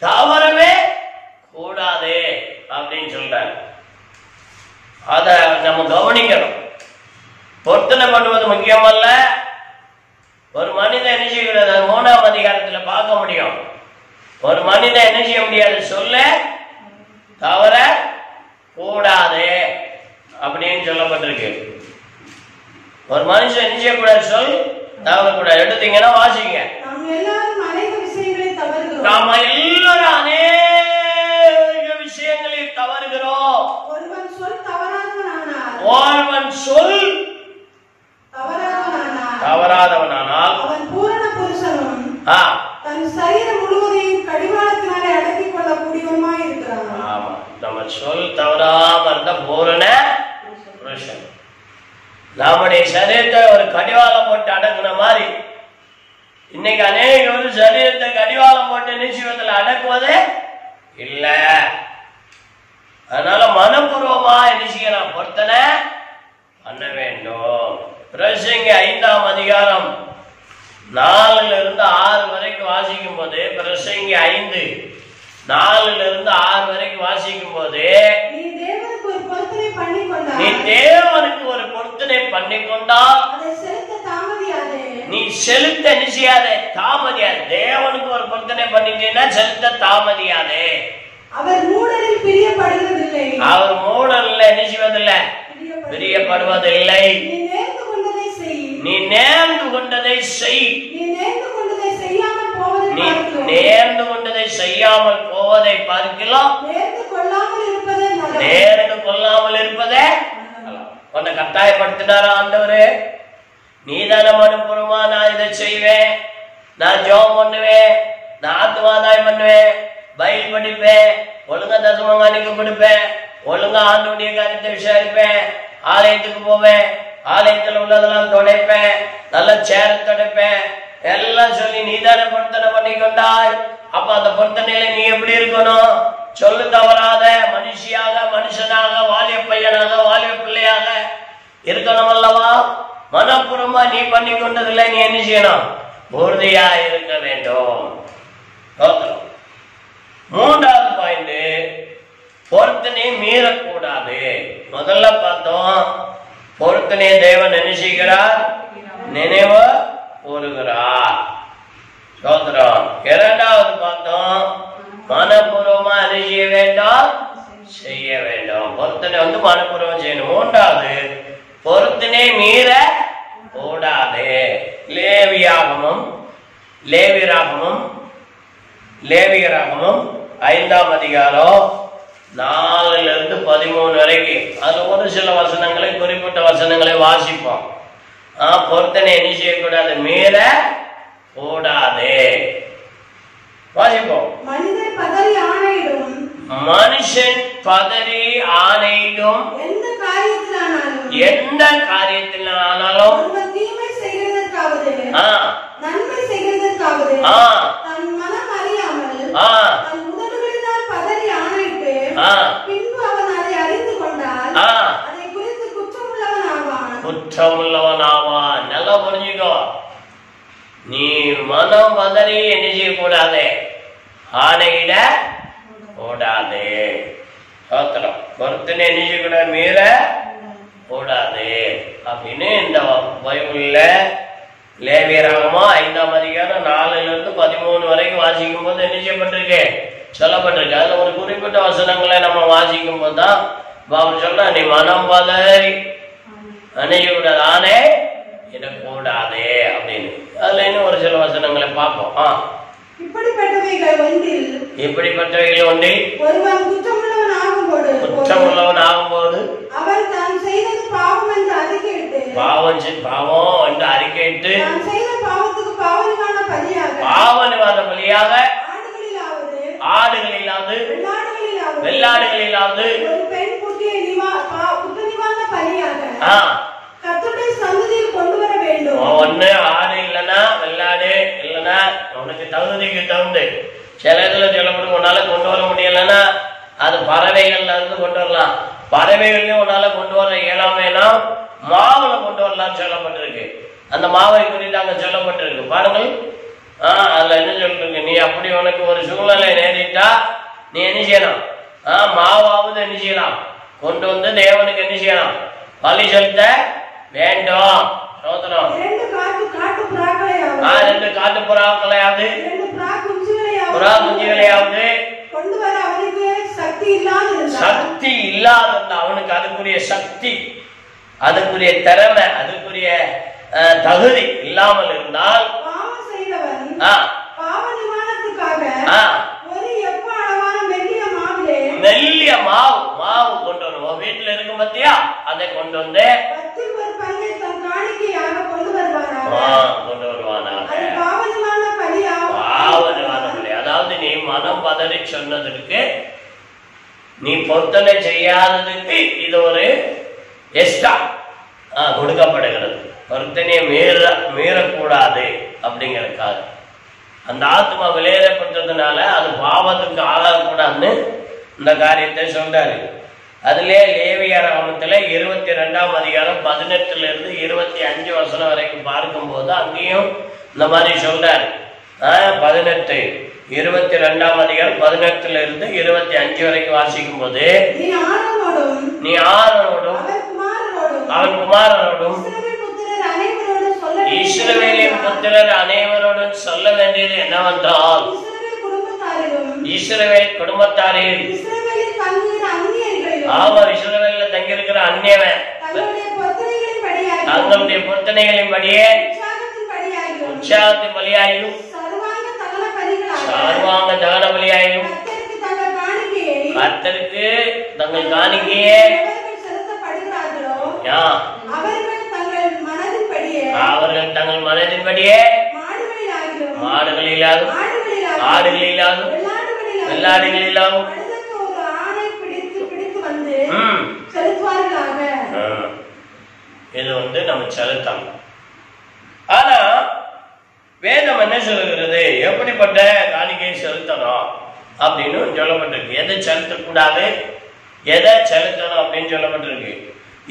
தவறவே கூடாது அப்படின்னு சொல்றாரு. அத நம்ம கவனிக்கணும். பொருத்தனை பண்ணுவது முக்கியமல்ல. ஒரு மனிதன் என்ன செய்யக்கூடாது? 3ஆம் அதிகாரத்துல பார்க்க முடியும். ஒரு மனிதன் என்ன செய்ய முடியாது? சொல்ல தவற கூடாது அப்படின்னு சொல்லப்பட்டிருக்கு. ஒரு மனுஷன் என்ன செய்யக்கூடாது? சொல் தவறக்கூடாது. எடுத்தீங்கன்னா வாசிங்க. நாம எல்லாரும் அநேக விஷயங்களில் தவறுகிறோம். ஒருவன் சொல் தவறாதவனானால் அவன் பூரண புருஷனும் தன் சரீரம் முழுவதையும் கடிவாளத்தினாலே அடக்கிக் கொள்ளக்கூடியவனுமாய் இருக்கிறான். ஆமா, நம்ம சொல் தவறாம இருந்த பூரண புருஷன். நம்முடைய சரீரத்தை ஒரு கடிவாளம் போட்டு அடக்குன மாதிரி இன்னைக்கு அநேக சரீரத்தை கடிவாளம் போட்டு நிச்சயத்தில் அடக்குவதே இல்ல. அதனால மனப்பூர்வமா நிச்சயம் பொருத்தனை பண்ண வேண்டும். பிரசங்கி 5ஆம் அதிகாரம் 4 - 6 வரைக்கும் வாசிக்கும் போது, பிரசங்கி 5 4 - 6 வரைக்கும் வாசிக்கும் போது, நீ தேவனுக்கு ஒரு பொருத்தனை பண்ணிக்கொண்டால் நீ செலுத்த நிச்சயாதே, தாமதியாதே. தேவனுக்கு ஒரு பொருத்தனை பண்ணிட்டீங்கன்னா செலுத்த தாமதியாதே. அவர் மூடரில் பிரியப்படுவதில்லை, அவர் மூடரில் நிச்சயவதில்லை, பிரியப்படுவதில்லை. நீ நேர்ந்து கொண்டதை செய். நீ நேர்ந்து கொண்டதை செய்யாமல் போவதை பார்க்கலாம். நேர்ந்து கொள்ளாமல் இருப்பதே உன்னை கட்டாயப்படுத்தினாரா ஆண்டவரே? நீதான மனப்பூர்வமா நான் இதை செய்வேன், நான் ஜெபம் பண்ணுவேன், நான் ஆத்துமாதாயம் பண்ணுவேன், பைபிள் படிப்பேன், ஒழுங்கா தசமங்கானிக்கு கொடுப்பேன், ஒழுங்கா ஆண்டவருடைய காரியத்தை விசாரிப்பேன், ஆலயத்துக்கு போவேன், ஆலயத்தில் உள்ளதெல்லாம் துடைப்பேன், நல்ல சேர துடைப்பேன், எல்லாம் சொல்லி நீதான பொருத்தனை பண்ணிக்கொண்டாய். அப்ப அந்த பொருத்தனையில நீ எப்படி இருக்கணும்? சொல்லு தவறாத மனுஷியாக, மனுஷனாக, வாலிய பையனாக, வாலிய பிள்ளையாக இருக்கணும் அல்லவா? மனப்பூர்வமா நீ பண்ணி கொண்டதில்லை, நீ என்ன செய்யணும்? உறுதியா இருக்க வேண்டும். 3வது பாயிண்ட், பொருத்தனை மீறக்கூடாது. முதல்ல பார்த்தோம், பொருத்தனை தேவன் என்ன செய்கிறார்? நினைவு கூறுகிறார். சோதரம். 2வது பார்த்தோம், மனப்பூர்வமா என்ன செய்ய வேண்டும்? செய்ய வேண்டும். பொருத்தனை மனப்பூர்வம் செய்யணும். 3வது, பொருத்தனை மீற கூடாது. லேவியராகமம் 5ஆம் அதிகாரம் 4 - 13 வரைக்கும், அது ஒரு சில வசனங்களை, குறிப்பிட்ட வசனங்களை வாசிப்போம். பொருத்தனை என்ன செய்யக்கூடாது? மீற கூடாது. வாசிப்போம். மனுஷன் பதறி ஆணையிடும் எந்த காரியத்திலானாலும் தீமை செய்கிறதற்காவது நன்மை செய்கிறதற்காவது தன் மனம் அறியாமல் தன் உதடுகளினால் பதறி ஆணையிட்டு பின்பு அவன் அதை அறிந்து கொண்டால் அதை குறித்து குற்றமுள்ளவன் ஆவான். நல்லா புரிஞ்சுக்கோ. நீ மனம் பதறி என்ன செய்யக்கூடாது? ஆணையிட கூடாது. பொருத்தனை என்ன செய்யக்கூடாது? மீற கூடாது அப்படின்னு இந்த பைபிள்ல லேவியராகமம் 5ஆம் அதிகாரம் 4 - 13 வரைக்கும் வாசிக்கும் போது என்ன செய்யப்பட்டிருக்கு? சொல்லப்பட்டிருக்கு. அதுல ஒரு குறிப்பிட்ட வசனங்களை நம்ம வாசிக்கும் போதுதான் அவர் சொல்ற, நீ மனம் பதறி அணையக்கூடாது, ஆனே இடக்கூடாதே அப்படின்னு. அதுல இன்னும் ஒரு சில வசனங்களை பார்ப்போம். இப்படிப்பட்டவைகள் ஒன்றில் ஒருவன் குற்றமுள்ளவன் ஆகும்போது அவன் தான் செய்தது பாவம் என்று அறிக்கையிட்டு பாவ நிவாரண பலியாக ஆடுகளிலாவது வெள்ளாடுகளிலாவது ஒரு பெண் குட்டியை குற்ற நிவாரண பலியாக கர்த்தருடைய சந்நிதியில் கொண்டு வர வேண்டும். ஒண்ணு ஆடு இல்லைன்னா வெள்ளாடு இல்லைன்னா உனக்கு தகுதிக்கு தகுந்து சில இதுல சொல்லப்படும். உன்னால கொண்டு வர முடியலன்னா அது பறவைகள்ல இருந்து கொண்டு வரலாம். பறவைகள்லயும் உன்னால கொண்டு வர இயலாமைனா மாவுல கொண்டு வரலாம்னு சொல்லப்பட்டிருக்கு. அந்த மாவை குறித்து அங்க சொல்லப்பட்டிருக்கு பாருங்கள். அதுல என்ன சொல்லிருக்கு? நீ அப்படி உனக்கு ஒரு சூழ்நிலை நேரிட்டா நீ என்ன செய்யலாம்? மாவாவது என்ன செய்யலாம்? கொண்டு வந்து தேவனுக்கு என்ன செய்யலாம்? பலி செலுத்த வேண்டும். சோதரம் 2 காட்டு புறாக்களையாவது 2 காட்டு புறாக்களையாவது 2 புறா புறா குஞ்சுகளையாவது கொண்டு வர அவனுக்கு சக்தி இல்லாத அவனுக்கு அதுக்குரிய சக்தி, அதுக்குரிய திறமை, அதுக்குரிய தகுதி இல்லாமல் இருந்தால் பாவம் செய்தவன் பாவ நிவாரணத்துக்காக ஒரு எப்ப அளவான மெல்லிய மாவு கொண்டு வருவோம். வீட்டுல இருக்கும் பத்தியா, அதை கொண்டு வந்து 10 ஒரு பங்கை தன் காணிக்கையாக கொண்டு வருவானாக. பாவ நிவாரண பலி. அதாவது நீ மனம் பதறி சொன்னதற்கு, நீ பொருத்தனை செய்யாததுக்கு இது ஒரு எக்ஸ்ட்ரா கொடுக்கப்படுகிறது. பொருத்தனையை மீறக்கூடாது அப்படிங்கிறதுக்காக அந்த ஆத்மா விளையாடப்பட்டதுனால அது பாவத்துக்கு ஆளாகக்கூடாதுன்னு இந்த காரியத்தை சொல்றாரு. அதுல லேவியராகமத்துல 22ஆம் அதிகாரம் 18 இருந்து 25 வசனம் வரைக்கும் பார்க்கும்போது அங்கேயும் இந்த மாதிரி சொல்றாரு. 18 22ஆம் அதிகாரம் 18 இருந்து 25 வரைக்கும் வாசிக்கும் போது, நீ ஆரோடும் அவன் குமாரரோடும் இஸ்ரவேலின் புத்திரர் அனைவரோடும் சொல்ல வேண்டியது என்னவென்றால், இஸ்ரவேல் குடும்பத்தாரில் இஸ்ரவேல்ல தங்கியிருக்கிற அந்நியவன் தங்களுடைய பொருத்தனைகளின் படியே உற்சாகத்தின் பலியாயிலும் சர்வாங்க தகன பலியாயிலும் கர்த்தருக்கு தங்கள் காணிக்கையே அவர்கள் தங்கள் மனதின்படியே மாடுகளிலாகும் ஆடுகளிலாகும் வெள்ளாடுகளிலாகும் இது நம்ம செலுத்தம். ஆனா வேதம் என்ன சொல்லுகிறது, எப்படிப்பட்ட காணிக்கையை செலுத்தணும் அப்படின்னு சொல்லப்பட்டிருக்கு. எதை செலுத்தக்கூடாது, எதை செலுத்தணும் அப்படின்னு சொல்லப்பட்டிருக்கு.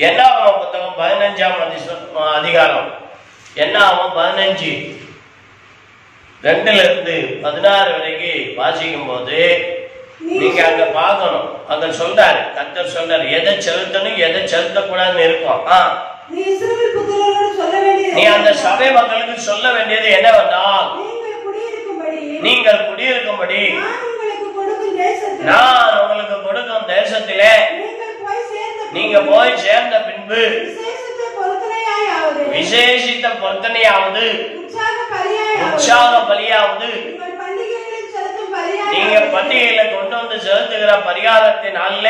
என்னாகும் புத்தகம் 15ஆம் அதிகாரம், என்னாகும் 15 2 இருந்து 16 வரைக்கும் வாசிக்கும் போது நீங்க அங்க பார்க்கணும். அங்க சொல்றாரு, கர்த்தர் சொல்றாரு எதை செலுத்தணும் எதை செலுத்தக்கூடாதுன்னு இருக்கும். நீ அந்த சபை மக்களுக்கு சொல்ல வேண்டியது என்னவென்றால், நீங்கள் குடியிருக்கும்படி நான் உங்களுக்கு கொடுக்கும் தேசத்திலே நீங்க போய் சேர்ந்த பின்பு விசேஷித்த பொருத்தனையாவது உற்சாக பலியாவது நீங்க பண்டிகையில கொண்டு வந்து செலுத்துகிற பரிகாரத்தின் நாள்ல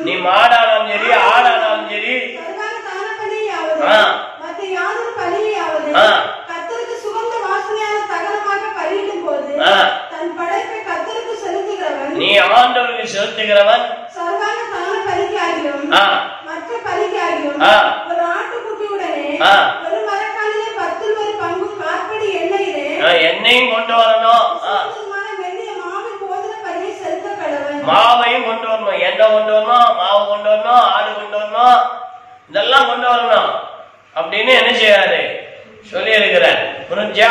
நீ மாடானாலும் சரி ஆடானாலும் சரி நீ ஆண்டவருக்கு செலுத்துகிறவன் எண்ணெயும் கொண்டு வரணும், மாவையும் கொண்டு வரணும், எண்ணெய் கொண்டு வரணும், மாவு கொண்டு வரணும், ஆடு கொண்டு வரணும், இதெல்லாம் கொண்டு வரணும் அப்படின்னு என்ன செய்யறாரு சொல்லி இருக்கிறார். புரிஞ்சா?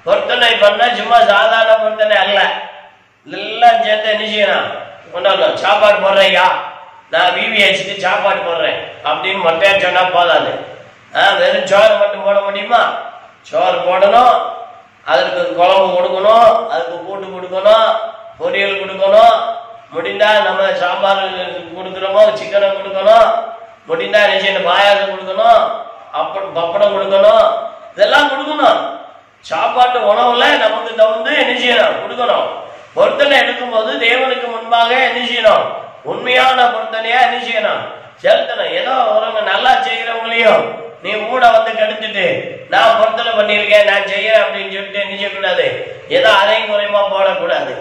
பொருத்தனை பண்ண சும்மா சாதாரண பொருத்தனை அல்ல, இதெல்லாம் சேர்த்து என்ன செய்யணும் கொண்டு வரணும். சாப்பாடு போடுறையா, நான் விவிஹெச்க்கு சாப்பாடு போடுறேன் அப்படின்னு மட்டும் சொன்னா போதாது. வெறும் சோறு மட்டும் போட முடியுமா? சோறு போடணும், அதுக்கு குழம்பு கொடுக்கணும், அதுக்கு கூட்டு கொடுக்கணும், பொரியல் கொடுக்கணும், முடிந்தா நம்ம சாம்பார் கொடுக்குறோமோ சிக்கனை கொடுக்கணும், முடிந்தா என்ன பாயாசம் கொடுக்கணும், அப்புறம் பப்படம் கொடுக்கணும், இதெல்லாம் கொடுக்கணும். சாப்பாட்டு உணவுல நமக்கு தகுந்து என்ன செய்யணும் கொடுக்கணும். பொருத்தனை எடுக்கும் போது தேவனுக்கு முன்பாக என்ன செய்யணும், உண்மையான பொருத்தனையா என்ன செய்யணும் செலுத்தணும். ஏதோ ஒருவங்க நல்லா செய்யறவங்களையும் நீ கூட வந்து கெடுத்துட்டு நான் பொருத்தனை பண்ணியிருக்கேன் நான் செய்யறேன் அப்படின்னு சொல்லிட்டு என்ன செய்யக்கூடாது, ஏதோ அரையும் குறையுமா போடக்கூடாது.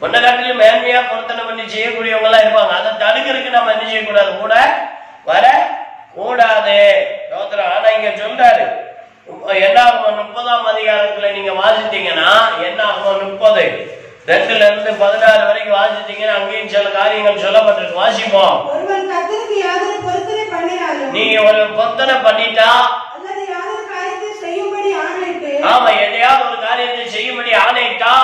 ஒன்ன காட்டிலும் மேன்மையா பொருத்தனை பண்ணி செய்யக்கூடியவங்க எல்லாம் இருப்பாங்க. அதை தடுக்கிறதுக்கு நம்ம என்ன செய்யக்கூடாது, கூட வர கூடாது. ஆனா இங்க சொல்றாரு என்னாகும் 30ஆம் அதிகாரத்துல நீங்க வாசித்தீங்கன்னா, என்னாகும் 30 2 இருந்து 16 வரைக்கும் வாசித்தீங்கன்னா அங்கேயும் சில காரியங்கள் சொல்லப்பட்டிருக்கு. வாசிப்போம். நீங்க ஒரு பொருத்தனை பண்ணிட்டா, ஆமா எதையாவது ஒரு காரியத்தை செய்யும்படி ஆணையிட்டா,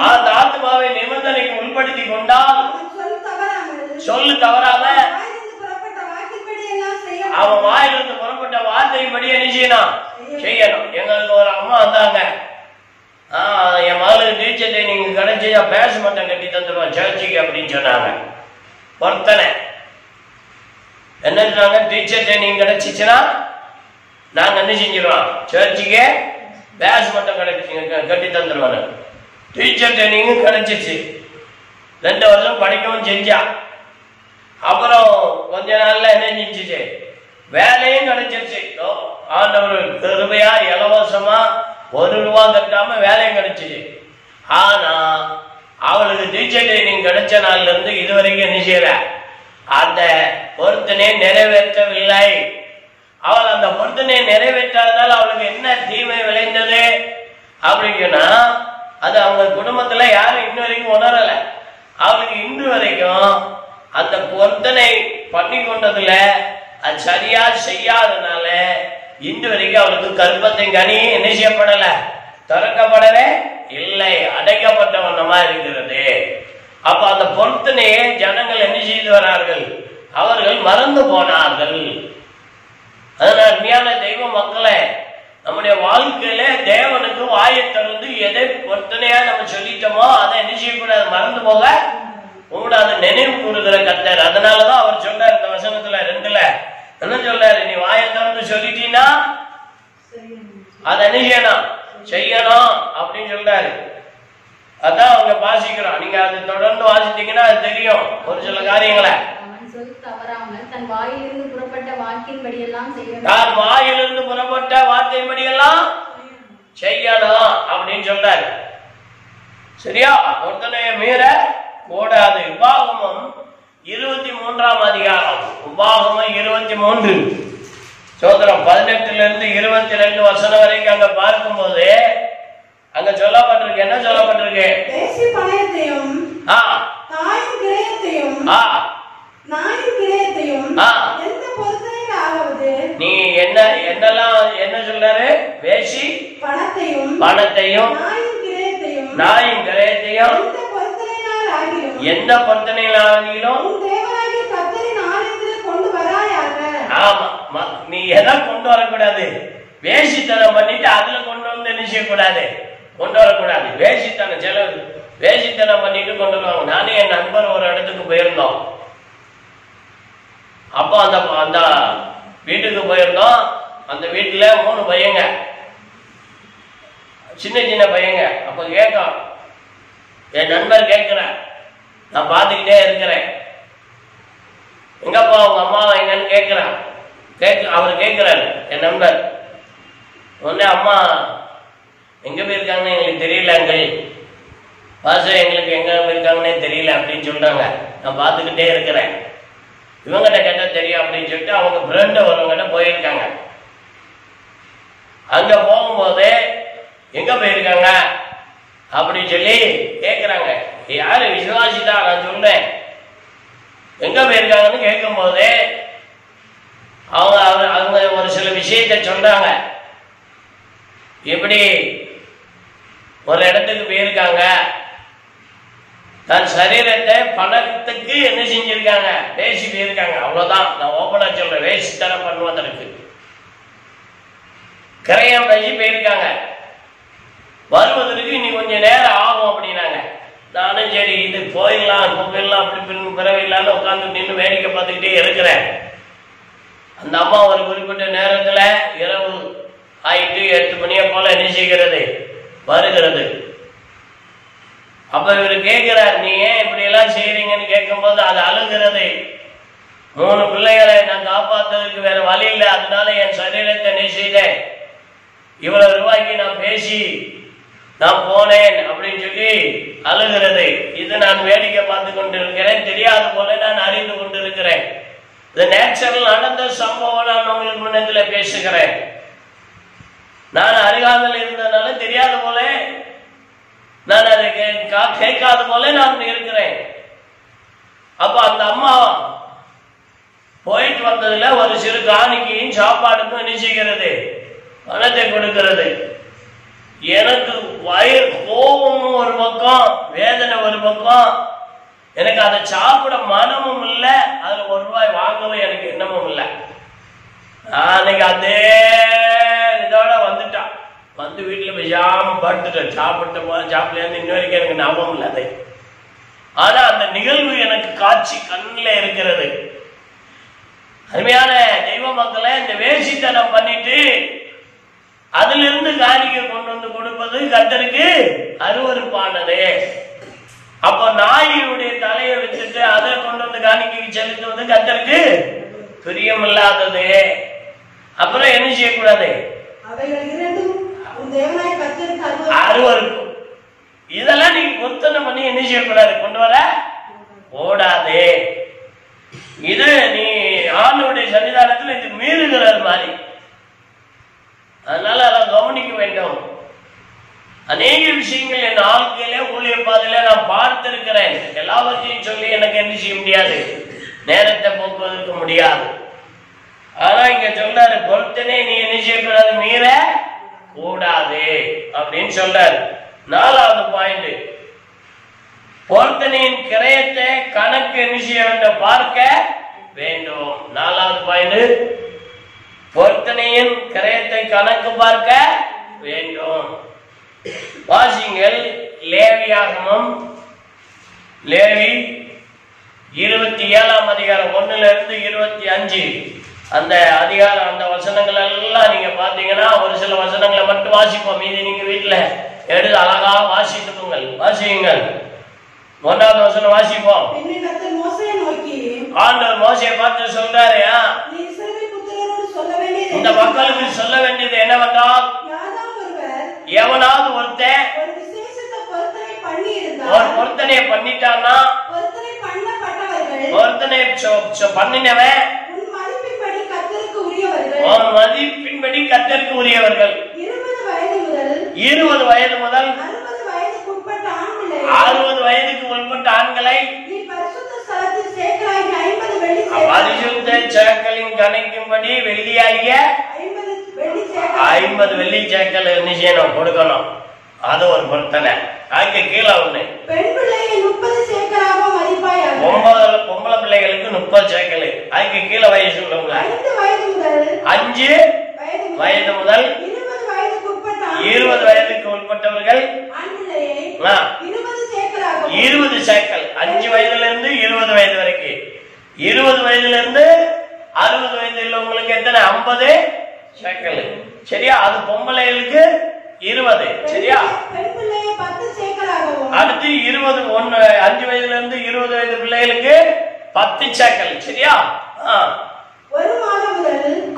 அந்த ஆத்மாவை நிபந்தனைக்கு உட்படுத்தி கொண்டால் சொல்லு தவறாம வார்த்தையின்படி என்ன செய்யணும். எங்களுக்கு ஒரு அம்மா வந்தாங்க, என் மகளுக்கு டீச்சர் ட்ரைனிங் கிடைச்சி பேஸ் மட்டும் கட்டி தந்துடுவோம் சர்ச்சுக்கு அப்படின்னு சொன்னாங்க. பொறுத்தனை என்ன சொன்னாங்க, டீச்சர் ட்ரைனிங் கிடைச்சிச்சுன்னா நாங்கள் என்ன செஞ்சிருவோம், சர்ச்சுக்கே பேஸ் மட்டும் கட்டி தந்துடுவோம். டீச்சர் ட்ரைனிங்கும் கிடைச்சிச்சு, 2 வருஷம் படிக்கவும் செஞ்சா. அப்புறம் கொஞ்ச நாள்ல என்ன செஞ்சிச்சு, வேலையும் கிடைச்சிருச்சு. ஆண்டவர் கிருபையா இலவசமா 1 ரூபா கட்டாம வேலையும் கிடைச்சிச்சு. ஆனா அவளுக்கு டீச்சர் ட்ரைனிங் கிடைச்ச நாள்ல இருந்து இதுவரைக்கும் என்ன செய்யல, அந்த பொருத்தனை நிறைவேற்றவில்லை. அவள் அந்த பொருத்தனை நிறைவேற்றாதனால அவளுக்கு என்ன தீமை விளைந்தது அப்படின்னா, அது அவங்க குடும்பத்துல யாரும் இன்ன வரைக்கும் உணரல. அவளுக்கு இன்று வரைக்கும் அந்த பொருத்தனை பண்ணி கொண்டதுல அது சரியா செய்யாதனால இன்று வரைக்கும் அவளுக்கு கர்ப்பத்தின் கனி என்ன செய்யப்படல, திறக்கப்படவே இல்லை, அடைக்கப்பட்ட வண்ணமா இருக்கிறது. அப்ப அந்த பொருத்தனையே ஜனங்கள் என்ன செய்து வரார்கள், அவர்கள் மறந்து போனார்கள். அதனால் அருமையான தெய்வ மக்களே, நம்முடைய வாழ்க்கையில தேவனுக்கு வாயை திறந்து எதை பொருத்தனையா நம்ம சொல்லிட்டோமோ அதை என்ன செய்யக்கூடாது, மறந்து போக கூடாது, நினைவு கூறுகிற கர்த்தர். அதனாலதான் அவர் சொல்றாரு இந்த வசனத்துல 2ல என்ன சொல்றாரு, நீ வாயை திறந்து சொல்லிட்டீன்னா அதை என்ன செய்யணும் அப்படின்னு சொல்றாரு. அதான் அவங்க வாசிக்கிறோம். நீங்க அதை தொடர்ந்து வாசித்தீங்கன்னா அது தெரியும் ஒரு சில காரியங்களை. தன் வாயிலிருந்து புறப்பட்ட வார்த்தையின்படியெல்லாம் செய்யணும் அப்படின்னு சொல்றாரு. சரியா, பொருத்தனையை மீற கூடாது. உபாகமம் 23ஆம் அதிகாரம், உபாகமம் 23 சோதரம் 18ல இருந்து 22 வசனம் வரைக்கும் அங்க பார்க்கும்போது அங்க சொல்லப்பட்டிருக்கு, என்ன சொல்லப்பட்டிருக்கு, நீ என்னெல்லாம் என்ன சொல்றாரு, வேசி பணத்தையும் நாயின் கிரயத்தையும் எந்த பொருத்தனையிலும் ஆமா நீ எதை கொண்டு வரக்கூடாது, வேசித்தனம் பண்ணிட்டு அதுல கொண்டு வந்து என்ன செய்யக்கூடாது, கொண்டு வரக்கூடாது. வேசித்தனம் செலவு வேசித்தனம் பண்ணிட்டு கொண்டு வருவாங்க. நானே என் நண்பர் ஒரு இடத்துக்கு போயிருந்தோம். அப்போ அந்த வீட்டுக்கு போயிருந்தோம். அந்த வீட்டுல 3 பையங்க, சின்ன சின்ன பையங்க. அப்ப கேட்கும், என் நண்பர் கேட்கிற, நான் பார்த்துக்கிட்டே இருக்கிறேன், எங்கப்பா உங்க அம்மாவை எங்கன்னு கேட்கிறான். அவர் கேட்கிறாரு என் நண்பர். உடனே அம்மா எங்க போயிருக்காங்கன்னு எங்களுக்கு தெரியலங்கள், பாஸ்டர் எங்களுக்கு எங்க போயிருக்காங்கன்னே தெரியல அப்படின்னு சொல்றாங்க. நான் பார்த்துக்கிட்டே இருக்கிறேன். இவங்கிட்ட கேட்டா தெரியும் அப்படின்னு சொல்லிட்டு அவங்க ஃப்ரெண்டு ஒருவங்கிட்ட போயிருக்காங்க. அங்க போகும்போது எங்க போயிருக்காங்க அப்படின்னு சொல்லி கேட்கிறாங்க. யாரு விசுவாசிதான், நான் சொல்றேன். எங்க போயிருக்காங்கன்னு கேட்கும் போது அவங்க ஒரு சில விஷயத்தை சொல்றாங்க. எப்படி ஒரு இடத்துக்கு போயிருக்காங்க, தன் சரீரத்தை பணத்துக்கு என்ன செஞ்சிருக்காங்க, பேசி போயிருக்காங்க. அவ்வளவுதான், நான் ஓபனா சொல்றேன். வேசித்தனம் பண்ணுவதற்கு கிரயம் பேசி போயிருக்காங்க. வருவதற்கு இனி கொஞ்சம் நேரம் ஆகும் அப்படின்னாங்க. நானும் சரி இது போயிடலாம் அப்படி பிறவில்லான்னு உட்காந்து நின்று வேடிக்கை பார்த்துக்கிட்டே இருக்கிறேன். அந்த அம்மா ஒரு குறிப்பிட்ட நேரத்துல இரவு ஆயிட்டு 8 மணியை போல என்ன செய்கிறது, வருகிறது. அப்ப இவரு கேட்கிறார், நீ ஏன் இப்படி எல்லாம் செய்யறீங்கன்னு கேட்கும் போது அது அழுகிறது. 3 பிள்ளைகளை நான் காப்பாற்றுறதுக்கு வேற வழி இல்லை, அதனால என் சரீரத்தை என்ன செய்தேன், இவ்வளவு ரூபாய்க்கு நான் பேசி நான் போனேன் அப்படின்னு சொல்லி அழுகிறது. இது நான் வேடிக்கை பார்த்து கொண்டிருக்கிறேன், தெரியாத போல நான் அறிந்து கொண்டிருக்கிறேன். இது நேச்சுரல் நடந்த சம்பவம். நான் உங்களுக்கு முன்னத்துல பேசுகிறேன். நான் அறியாமல் இருந்ததுனால தெரியாத போல, நான் அதை கேட்காத போல நான் இருக்கிறேன். அப்ப அந்த அம்மா போயிட்டு வந்ததுல ஒரு சிறு காணிக்கையும் சாப்பாடுக்கும் என்ன செய்கிறது, பணத்தை கொடுக்கிறது. எனக்கு வயிறு கோபமும் ஒரு பக்கம், வேதனை ஒரு பக்கம். எனக்கு அதை சாப்பிட மனமும் இல்லை, அதுல 1 ரூபாய் வாங்கவும் எனக்கு எண்ணமும் இல்லை. அன்னைக்கு அதே இதோட வந்துட்டான். வந்து வீட்டுல பேசாம படுத்துட்டேன். சாப்பிடலேருந்து இன்ன வரைக்கும் எனக்கு ஞாபகம் இல்லை அதை. ஆனா அந்த நிகழ்வு எனக்கு காட்சி கண்ணில் இருக்கிறது. அருமையான தெய்வ மக்களை, இந்த வேசித்தனம் பண்ணிட்டு அதுல இருந்து காணிக்கை கொண்டு வந்து கொடுப்பது கர்த்தருக்கு அருவருப்பானது. அப்ப நாயினுடைய தலையை வச்சுட்டு அதை கொண்டு வந்து காணிக்கைக்கு செலுத்துவது கர்த்தருக்கு பிரியமில்லாதது. அப்புறம் என்ன செய்யக்கூடாது? அருவருப்பு. இதெல்லாம் நீங்க பொருத்தனை பண்ணி என்ன செய்யக்கூடாது? கொண்டு வர ஓடாது. இது நீ ஆண்டவருடைய சன்னிதானத்தில் இது மீறுகிறது மாதிரி. அதனால அதை கவனிக்க வேண்டும். அநேக விஷயங்கள் என் வாழ்க்கையில ஊழிய பாதையில நான் பார்த்திருக்கிறேன். எல்லாவற்றையும் சொல்லி எனக்கு என்ன செய்ய முடியாது, நேரத்தை போக்குவதற்கு முடியாது. ஆனா இங்க சொல்றாரு, பொருத்தனை நீ என்ன செய்யக்கூடாது, மீற கூடாது அப்படின்னு சொல்றாரு. 4வது பாயிண்ட், பொருத்தனையின் கிரயத்தை கணக்கு என்ன செய்ய வேண்டும், பார்க்க வேண்டும். 4வது பாயிண்ட், பொருத்தனையின் கிரயத்தை கணக்கு பார்க்க வேண்டும். வாசிங்கள் லேவியாகமம், லேவி 27ஆம் அதிகாரம் 1-25 அந்த அதிகாரம், அந்த வசனங்கள் எல்லாம் நீங்க பாத்தீங்கன்னா ஒரு சில வசனங்களை மட்டும் வாசிப்போம். மீதி நீங்க வீட்டுல எடுத்து அழகா வாசித்துக்குங்கள், வாசியுங்கள். 1வது வசனம் வாசிப்போம். ஆண்டவர் மோசேயை பார்த்து சொல்றாரு, இந்த மக்களுக்கு சொல்ல வேண்டியது என்னவென்றால், எவனாவது ஒருத்தன் ஒரு பொருத்தனை பண்ணிட்டான்னா, பொருத்தனை பண்ணினவன் மதிப்பின்படி கர்த்தருக்கு உரியவர்கள். 20 வயது முதல் 60 வயதுக்கு உட்பட்ட ஆண்களை பரிசுத்த சேக்கலின் கணக்கின்படி வெள்ளியாகிய 50 வெள்ளி சேக்கல் என்ன செய்யணும், கொடுக்கணும். அது ஒரு பொருத்தனை. அதுக்கு கீழே ஒண்ணு, பொம்பளை பிள்ளைகளுக்கு 30 சேக்கல். அதுக்கு கீழே வயசு உள்ளவங்க 5 வயது முதல் 20 வயதுக்கு உட்பட்டவர்கள் 20 சேக்கல். 5 வயதுல இருந்து 20 வயது வரைக்கும். 20 வயதுல இருந்து 60 வயது உள்ளவங்களுக்கு எத்தனை, 50 சேக்கல். சரியா? அது பொம்பளைகளுக்கு 20. சரியா? அடுத்து 5 வயதுல இருந்து 20 வயது பிள்ளைகளுக்கு 10 சேக்கல். சரியா?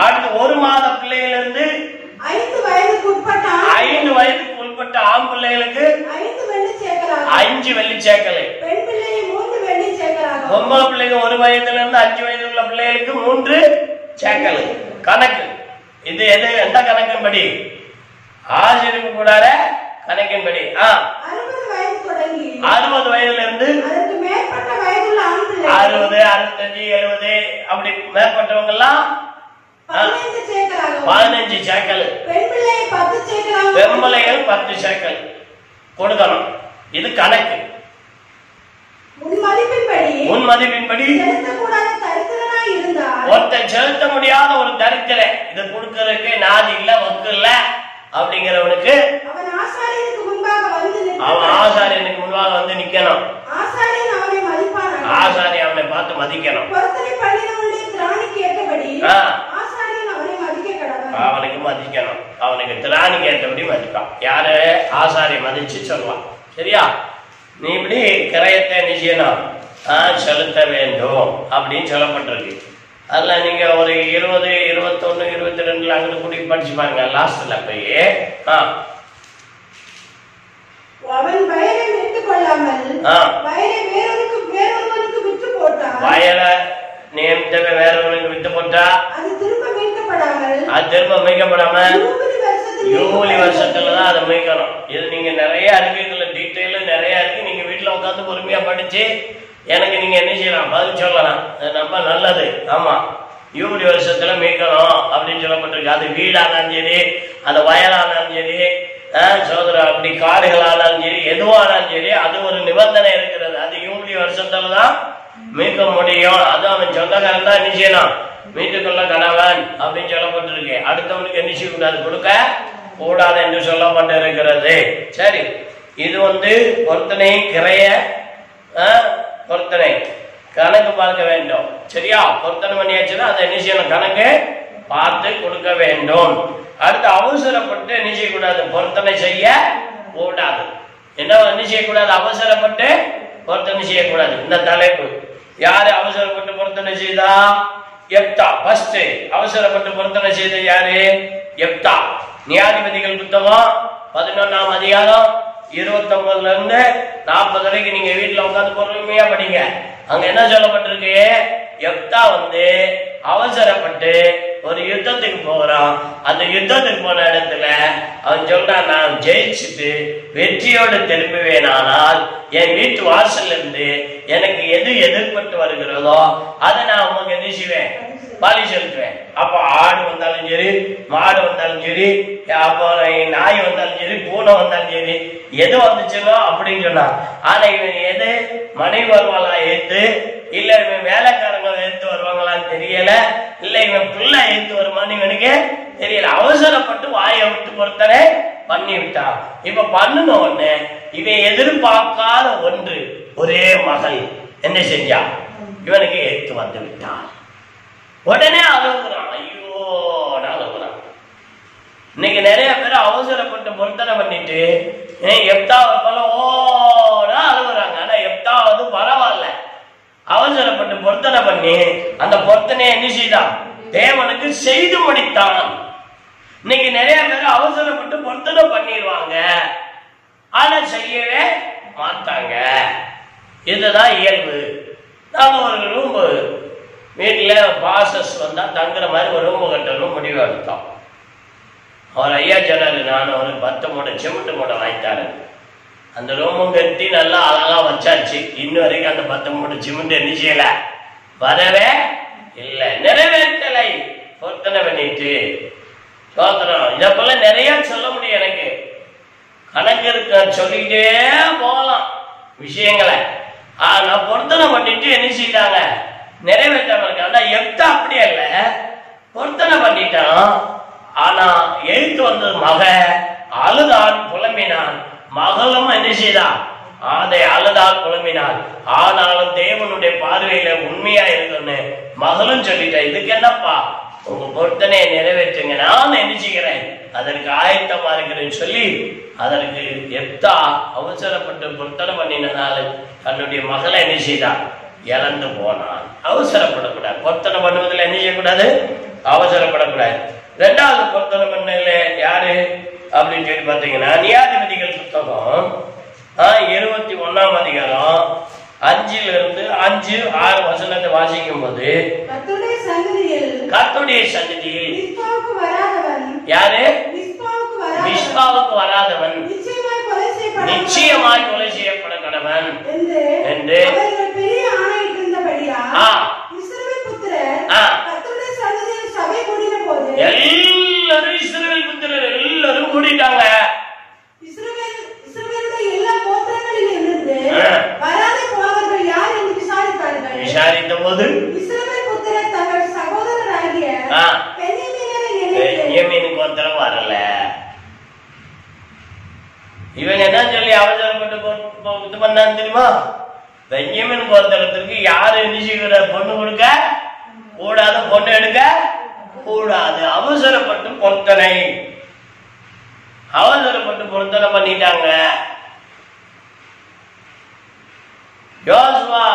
அடுத்து 1 மாத பிள்ளைகளிலிருந்து 5 வயதுக்கு உட்பட்ட ஆண் பிள்ளைகளுக்கு 5 வெள்ளி சேக்கல். பொம்பளை பிள்ளைங்க 1 வயதுல இருந்து 5 வயது உள்ள பிள்ளைகளுக்கு 3 சேக்கல். கணக்கு இது எது, எந்த கணக்கின்படி? ஆசிரியப்பு கூடாத கணக்கின்படி. 60 வயதுல இருந்து 60, 65, 70 அப்படி மேற்பட்டவங்க எல்லாம் 15 சேக்கல். பெண்பிள்ளைகள் 10 சேக்கல் கொடுக்கணும். இது கணக்கு. உன் மதிப்பின்படி ஒருத்தன் செலுத்த முடியாத ஒரு தரித்திர, இதை கொடுக்கறதுக்கு நாதி இல்ல, வக்கு இல்ல அப்படிங்கிறவனுக்கு அவன் ஆசாரியனுக்கு முன்பாக வந்து நிக்கணும். ஆசாரி அவனை பார்த்து மதிக்கணும். அவனுக்கு மதிக்கணும். அவனுக்கு திராணிக்கு ஏற்றபடி மதிப்பான். யாரு? ஆசாரி மதிச்சு சொல்லலாம். சரியா? நீ இப்படி கிரயத்தை நிச்சயம் செலுத்த வேண்டும் அப்படின்னு சொல்லப்பட்டிருக்கு. அதுல நீங்க ஒரு 20, 21, 22 அங்கிட்டு கூட்டி படிச்சு பாருங்க. லாஸ்ட்ல போய் வயலை நியமித்தவை வேறவனுக்கு விட்டு போட்டா அது திரும்ப மீட்கப்படாம யூலி வருஷத்துலதான் அதை மீட்கணும். இது நீங்க நிறைய இருக்கு, இதுல டீட்டெயில் நிறைய இருக்கு. நீங்க வீட்டுல உட்காந்து பொறுமையா படிச்சு எனக்கு நீங்க என்ன செய்யலாம், பதில் சொல்லலாம். ரொம்ப நல்லது. ஆமா, யூலி வருஷத்துல மீட்கணும் அப்படின்னு சொல்லப்பட்டிருக்கு. அது வீடானாலும் சரி, அந்த வயலானாலும் சரி, சோதரம் அப்படி காடுகளானாலும் சரி, எதுவானாலும் சரி, அது ஒரு நிபந்தனை இருக்கிறது. அது யூலி வருஷத்துலதான் மீட்க முடியும். அது அவன் சொந்தக்காரன் தான் என்ன செய்யணும், வீட்டுக்குள்ள கணவன் அப்படின்னு சொல்லப்பட்டிருக்கு. அடுத்தவனுக்கு என்ன செய்யக்கூடாது, கொடுக்க கூடாது என்று சொல்லப்பட்டிருக்கிறது. சரி, இது பொருத்தனை கிரைய பொருத்தனை கணக்கு பார்க்க வேண்டும். சரியா, பொருத்தனை பண்ணியாச்சுன்னா அதை என்ன செய்யணும், கணக்கு பார்த்து கொடுக்க வேண்டும். அடுத்து அவசரப்பட்டு என்ன செய்யக்கூடாது, பொருத்தனை செய்ய கூடாது. என்ன செய்யக்கூடாது, அவசரப்பட்டு பொருத்தனை செய்யக்கூடாது. இந்த தலைப்பு யாரு அவசரப்பட்டு பொருத்தனை செய்தா, எப்தா. ஃபர்ஸ்ட் அவசரப்பட்டு பொருத்தனை செய்த யாரு, எப்தா. நியாயாதிபதிகள் புத்தகம் 11ஆம் அதிகாரம் 29ல இருந்து 40 வரைக்கும் நீங்க வீட்டுல உட்காந்து பொறுமையா படிங்க. அங்க என்ன சொல்லப்பட்டிருக்கு, எப்தா அவசரப்பட்டு ஒரு யுத்தத்துக்கு போகிறான். அந்த யுத்தத்துக்கு போன இடத்துல அவன் சொல்றான், நான் ஜெயிச்சுட்டு வெற்றியோடு திரும்புவேன், ஆனால் என் வீட்டு வாசல்ல இருந்து எனக்கு எது எதிர்பட்டு வருகிறதோ அதை நான் உங்களுக்கு என்ன செய்வேன், பலி செலுத்துவேன். அப்ப ஆடு வந்தாலும் சரி, மாடு வந்தாலும் சரி, அப்போ நாய் வந்தாலும் சரி, பூனை வந்தாலும் சரி, எது வந்துச்சுனோ அப்படின்னு சொன்னான். ஆனா இவன் எது மனைவி வருவாளா ஏத்து, இல்ல இவன் வேலைக்காரங்க ஏத்து வருவாங்களான்னு தெரியல, இல்ல இவன் பிள்ளை ஏத்து வருமானு இவனுக்கு தெரியல. அவசரப்பட்டு வாயை விட்டு பொறுத்தனை பண்ணி விட்டான். இப்ப பண்ணுன உடனே இவன் எதிர்பார்க்காத ஒன்று, ஒரே மகள் என்ன செஞ்சா, இவனுக்கு ஏத்து வந்து விட்டான். உடனே அழுகுறான், ஐயோ அழுகுறான். இன்னைக்கு நிறைய பேர் அவசரப்பட்டு பொருத்தனை பண்ணிட்டு எப்தாவது போல ஓடா அழுகுறாங்க. ஆனா எப்தாவது பரவாயில்ல, அவசரப்பட்டு பொருத்தனை பண்ணி அந்த பொருத்தனையை என்ன செய்தான், தேவனுக்கு செய்து முடித்தான். இன்னைக்கு நிறைய பேர் அவசரப்பட்டு பொருத்தனை பண்ணிடுவாங்க, ஆனா செய்யவே மாட்டாங்க. இதுதான் இயல்பு. நாங்க ஒரு ரூம் வீட்டுல பாசஸ் வந்தா தங்குற மாதிரி ஒரு ரூம் கட்டணும் முடிவு எடுத்தோம். அவர் ஐயா சொன்னாரு, நான் ஒரு 10 மூட்டை சிமெண்ட் மூட்டை வாங்கிட்டாரு. அந்த ரூமும் கட்டி நல்லா அழகா வச்சாச்சு. இன்னும் வரைக்கும் அந்த 10 மூட்டை சிமெண்ட் என்ன செய்யல, வரவே இல்லை, நிறைவேற்றலை. பொருத்தனை பண்ணிட்டு சோதனம் இதை போல நிறைய சொல்ல முடியும். எனக்கு கணக்கு இருக்க சொல்லிக்கிட்டே போகலாம் விஷயங்களை. நான் பொருத்தனை பண்ணிட்டு என்ன செய்தாங்க, நிறைவேற்றாம இருக்க. ஆனா எப்தா அப்படியே இல்ல, பொருத்தனை பண்ணிட்டான். ஆனா எழுத்து வந்தது மக அழுதான் புலம்பினான். மகளும் என்ன செய்தான், அதை அழுதால் புலம்பினான். ஆனாலும் தேவனுடைய பார்வையில உண்மையா இருக்குன்னு மகளும் சொல்லிட்டா, இதுக்கு என்னப்பா உங்க பொருத்தனையை நிறைவேற்றுங்க, நான் என்ன செய்கிறேன், அதற்கு ஆயத்தமா இருக்கிறேன்னு சொல்லி அதற்கு எப்தா அவசரப்பட்டு பொருத்தனை பண்ணினால தன்னுடைய மகளை என்ன செய்தான், இழந்து போனான். அவசரப்படக்கூடாது. பொருத்தனை பண்ணுவதில் என்ன செய்யக்கூடாது, அவசரப்படக்கூடாது. ரெண்டாவது பொருத்தனை பண்ணல யாரு அப்படின்னு சொல்லி பார்த்தீங்கன்னா, நியாயாதிபதிகள் புத்தகம் 21ஆம் அதிகாரம் 5லிருந்து 5-6 வசனத்தை வாசிக்கும் போது, கர்த்தருடைய சந்நிதியில் யாரு, மிஸ்பாவுக்கு வராதவன் நிச்சயமாய் கொலை செய்யப்பட கடவன் என்று எல்லாரும் இஸ்ரவேல் புத்திரர் எல்லாரும் கூடிட்டாங்க. விசாரித்த போது பென்யமீனுக்கு ஒருத்தரம் வரல. இவன் என்ன சொல்லி அவசரப்பட்டு இது பண்ணான்னு தெரியுமா, பென்யமீன் கோத்திரத்திற்கு யாரு நிச்சயிக்கிற பொண்ணு கொடுக்க கூடாது, பொண்ணு எடுக்க கூடாது. அவசரப்பட்டு பொருத்தனை, அவசரப்பட்டு பொருத்தனை பண்ணிட்டாங்க. யோசுவா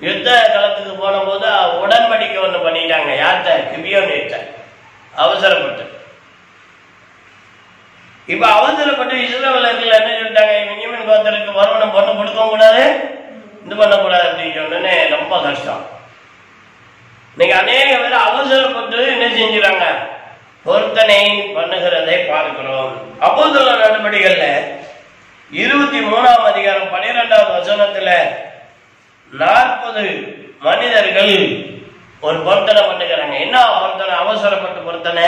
யுத்த களத்துக்கு போன போது உடன்படிக்கை ஒண்ணு பண்ணிட்டாங்க. யார்கிட்ட, கிபியோனிட்ட. அவசரப்பட்டு இப்ப அவசரப்பட்டு இஸ்ரவேலர்கள் என்ன சொல்லிட்டாங்க, பென்யமீன் கோத்திரத்துக்கு வருமானம் பொண்ணு கொடுக்கவும் கூடாது, இது பண்ணக்கூடாது அப்படின்னு சொன்னே ரொம்ப கஷ்டம். இன்னைக்கு அநேக பேர் அவசரப்பட்டு என்ன செஞ்சுறாங்க, பொருத்தனை பண்ணுகிறதை பார்க்கிறோம். அப்போஸ்தலர் நடபடிகள்ல 23ஆம் அதிகாரம் 12வது வசனத்துல 40 மனிதர்கள் ஒரு பொருத்தனை பண்ணுகிறாங்க. என்ன பொருத்தனை, அவசரப்பட்டு பொருத்தனை,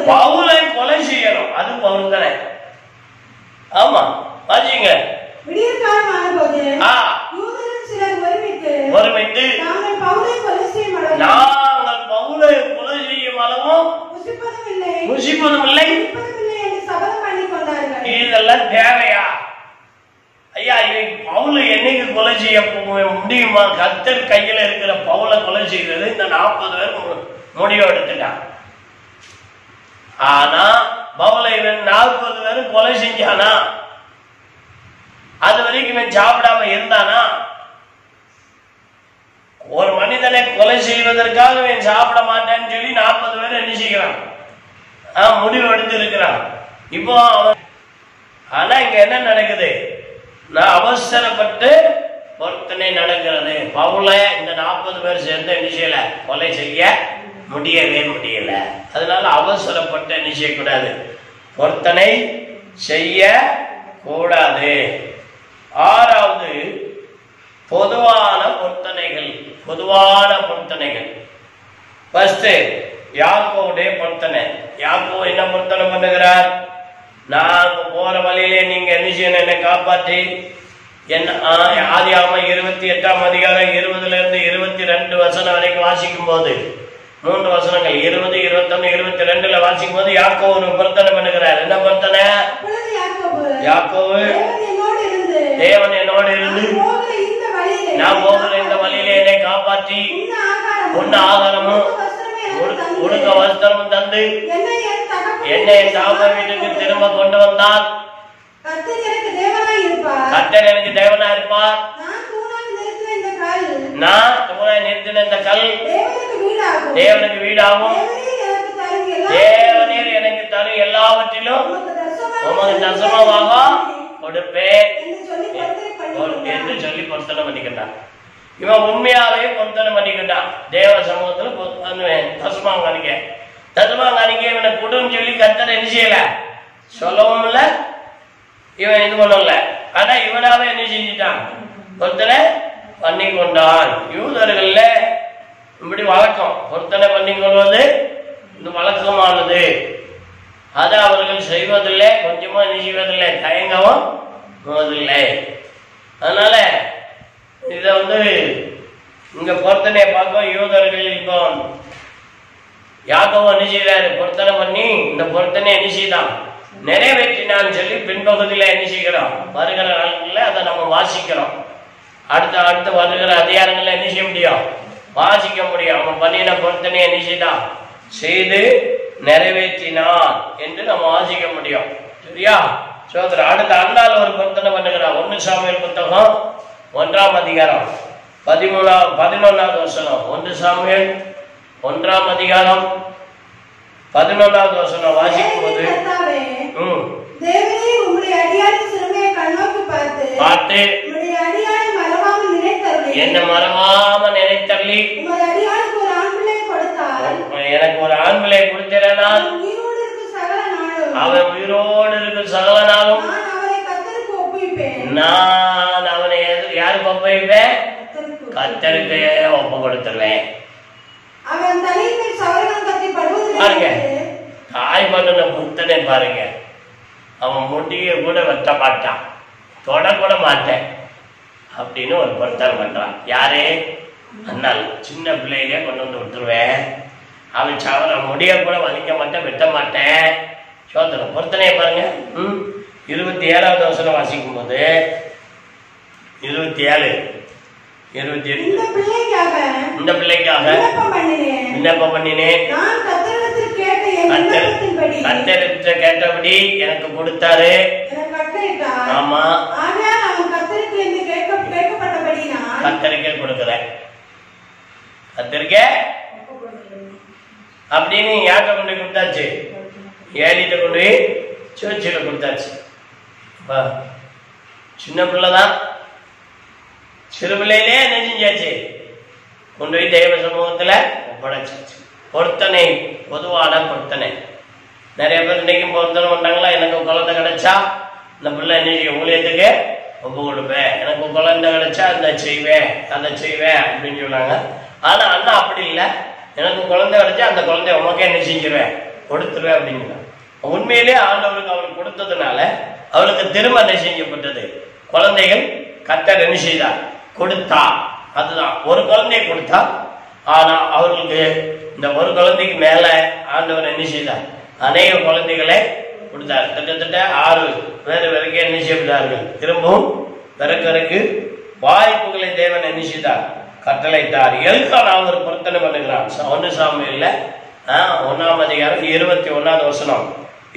பவுலை கொலை செய்யணும், அது பொருத்தனை. ஆமா பாத்தீங்க, ஒருமித்து புசிப்பதும் இல்லை என்று சபதம் பண்ணி கொண்டார்கள். இதெல்லாம் தேவையா ஐயா? பவுலை என்னைக்கு கொலை செய்ய முடியுமா? கர்த்தர் கையில இருக்கிற பவுலை கொலை செய்வது இந்த 40 பேர் முடிவு எடுத்துட்டான். ஆனா பவுலை 40 பேர் கொலை செஞ்சானா? அது வரைக்கும் இவன் சாப்பிடாம இருந்தானா? ஒரு மனிதனை கொலை செய்வதற்காக இவன் சாப்பிட மாட்டேன்னு சொல்லி 40 பேர் என்ன செய்கிறான்? முடிவு எடுத்து இருக்கிறான். இப்போ ஆனா இங்க என்ன நடக்குது? நான் அவசரப்பட்டு பொருத்தனை நடக்கிறது. பவுலை இந்த 40 பேர் சேர்ந்து என்ன செய்யல? கொலை செய்ய முடியவே முடியல. அதனால அவசரப்பட்டு என்ன செய்யக்கூடாது? பொருத்தனை செய்ய கூடாது. 6வது பொதுவான பொருத்தனைகள். பொதுவான பொருத்தனைகள். ஃபர்ஸ்ட் யாக்கோவுடைய பொருத்தனை. யாக்கோவு என்ன பொருத்தனை பண்ணுகிறார்? நான் போற வழியிலே நீங்க என்ன செய்யணும்? என்னை காப்பாற்றி என்ன ஆதியாகமம் 28ஆம் அதிகாரம் 20ல இருந்து 22 வசனம் வரைக்கும் வாசிக்கும் போது 3 வசனங்கள் 20, 21, 22ல வாசிக்கும் போது யாக்கோவு ஒரு பொருத்தனை பண்ணுகிறார். என்ன பொருத்தனை? யாக்கோவு தேவன் என்னோடு இருந்து நான் போகிற இந்த வழியிலே என்னை காப்பாற்றி உண்ண ஆகாரமும் உடுக்க வஸ்திரமும் தந்து என்னை என் தகப்பன் வீட்டுக்கு திரும்ப கொண்டு வந்தால் கர்த்தர் எனக்கு தேவனா இருப்பார். நான் தூணாய் நிறுத்தின இந்த கல் தேவனுக்கு வீடாகும். தேவனீர் எனக்கு தரும் எல்லாவற்றிலும் உமக்கு தசமமாக கொடுப்பேன் என்று சொல்லி பொருத்தனை பண்ணிக்கிட்டான். இவன் உண்மையாவே பொருத்தனை பண்ணிக்கிட்டான். தேவ சமூகத்துல தசமாங்காணிக்க இவனை கொடுன்னு சொல்லி கர்த்தர் என்ன செய்யல? சொல்லவும் இல்ல, இவன் இது பண்ணல. ஆனா இவனாவே என்ன செஞ்சிட்டான்? பொருத்தனை பண்ணி கொண்டான். யூதர்கள்ல இப்படி வழக்கம், பொருத்தனை பண்ணி கொள்வது இந்த வழக்கமானது. அதை அவர்கள் செய்வதில்லை, கொஞ்சமா என்ன செய்வதில்லை, தயங்கவும் போவதில்லை. அதனால இத இங்க பொருத்தனையை பார்க்க யூதர்கள் இப்போ யாக்கோவு என்ன செய்யறாரு? பொருத்தனை பண்ணி இந்த பொருத்தனை என்ன செய்தான்? நிறைவேற்றினான்னு சொல்லி பின்பகுதியில என்ன செய்கிறோம்? வருகிற நாட்கள்ல அதை நம்ம வாசிக்கிறோம். அடுத்த வருகிற அதிகாரங்கள்ல என்ன செய்ய முடியும்? வாசிக்க முடியும். அவன் பண்ணின பொருத்தனை என்ன செய்தான்? செய்து நிறைவேற்றினான் என்று நம்ம வாசிக்க முடியும். சரியா? சோதர அடுத்த அண்ணால் ஒரு பொருத்தனை பண்ணுகிறான். 1 சாமுவேல் புத்தகம் 1ஆம் அதிகாரம் 11வது வசனம். 1 சாமுவேல் 1ஆம் அதிகாரம் 11வது வசனம் வாசிக்கும் போது பார்த்து என்ன மறவாம நினைத்தள்ளி எனக்கு ஒரு ஆண் பிள்ளை கொடுத்தினால் அவன் உயிரோடு இருக்கும் சகல நாளும் நான் அவனை யாருக்கு ஒப்புவிப்பேன்? கர்த்தருக்கு ஒப்பு கொடுத்துருவேன். பாருங்க, தாய் பண்ண புத்தனை பாருங்க. அவன் முடிய கூட வெட்ட மாட்டான், தொடக்கூட மாட்டேன் அப்படின்னு ஒரு பொருத்தனை பண்றான். யாரே? அண்ணால் சின்ன பிள்ளையிலே கொண்டு வந்து விட்டுருவேன். அவன் சவர முடிய கூட வலிக்க மாட்டேன், வெட்ட மாட்டேன். சோதனை பொருத்தனையை பாருங்க. 27வது வசனம் வாசிக்கும் போது 27 இந்த பிள்ளைக்காக விண்ணப்பம் பண்ணினேன். கர்த்தரிடத்தில் கேட்டபடி எனக்கு கொடுத்தாரு. ஆமா, கர்த்தருக்கே கொடுக்கிறேன். கர்த்தருக்கே அப்படின்னு யார்கிட்ட கொண்டு போய் கொடுத்தாச்சு? ஏலிட்ட கொண்டு போய் சர்ச்சில் கொடுத்தாச்சு. சின்ன பிள்ளைதான், சிறு பிள்ளையிலே என்ன செஞ்சாச்சு? கொண்டு போய் தெய்வ சமூகத்துல ஒப்படைச்சாச்சு. பொருத்தனை, பொதுவான பொருத்தனை. நிறைய பேர் இன்னைக்கும் பொருத்தனை பண்றாங்களா? எனக்கு குழந்தை கிடைச்சா இந்த பிள்ளை என்ன செய்யும்? ஊழியத்துக்கு ஒப்பு கொடுப்பேன். எனக்கு குழந்தை கிடைச்சா இந்த செய்வேன், அதை செய்வேன் அப்படின்னு சொன்னாங்க. ஆனா அண்ணா அப்படி இல்லை. எனக்கு குழந்தை கிடைச்சா அந்த குழந்தைய உமக்கே என்ன செஞ்சிருவேன்? கொடுத்துருவேன் அப்படிங்கிறான். உண்மையிலே ஆண்டவருக்கு அவருக்கு கொடுத்ததுனால அவளுக்கு திருமணம் செய்யப்பட்டது. குழந்தைகள் கர்த்தர் என்ன செய்தார்? கொடுத்தா. அதுதான் ஒரு குழந்தையை கொடுத்தா. ஆனா அவர்களுக்கு இந்த ஒரு குழந்தைக்கு மேல ஆண்டவர் என்ன செய்தார்? அநேக குழந்தைகளை கொடுத்தார். கிட்டத்தட்ட 6 பேர் வரைக்கும் என்ன செய்தார்கள்? திரும்பவும் பிறக்கறதுக்கு வாய்ப்புகளை தேவன் என்ன செய்தார்? கட்டளைத்தார். எல்கானா ஒரு பொருத்தனை பண்ணுகிறான். 1 சாமுவேல்ல 1ஆம் அதிகாரம் 21வது வசனம்.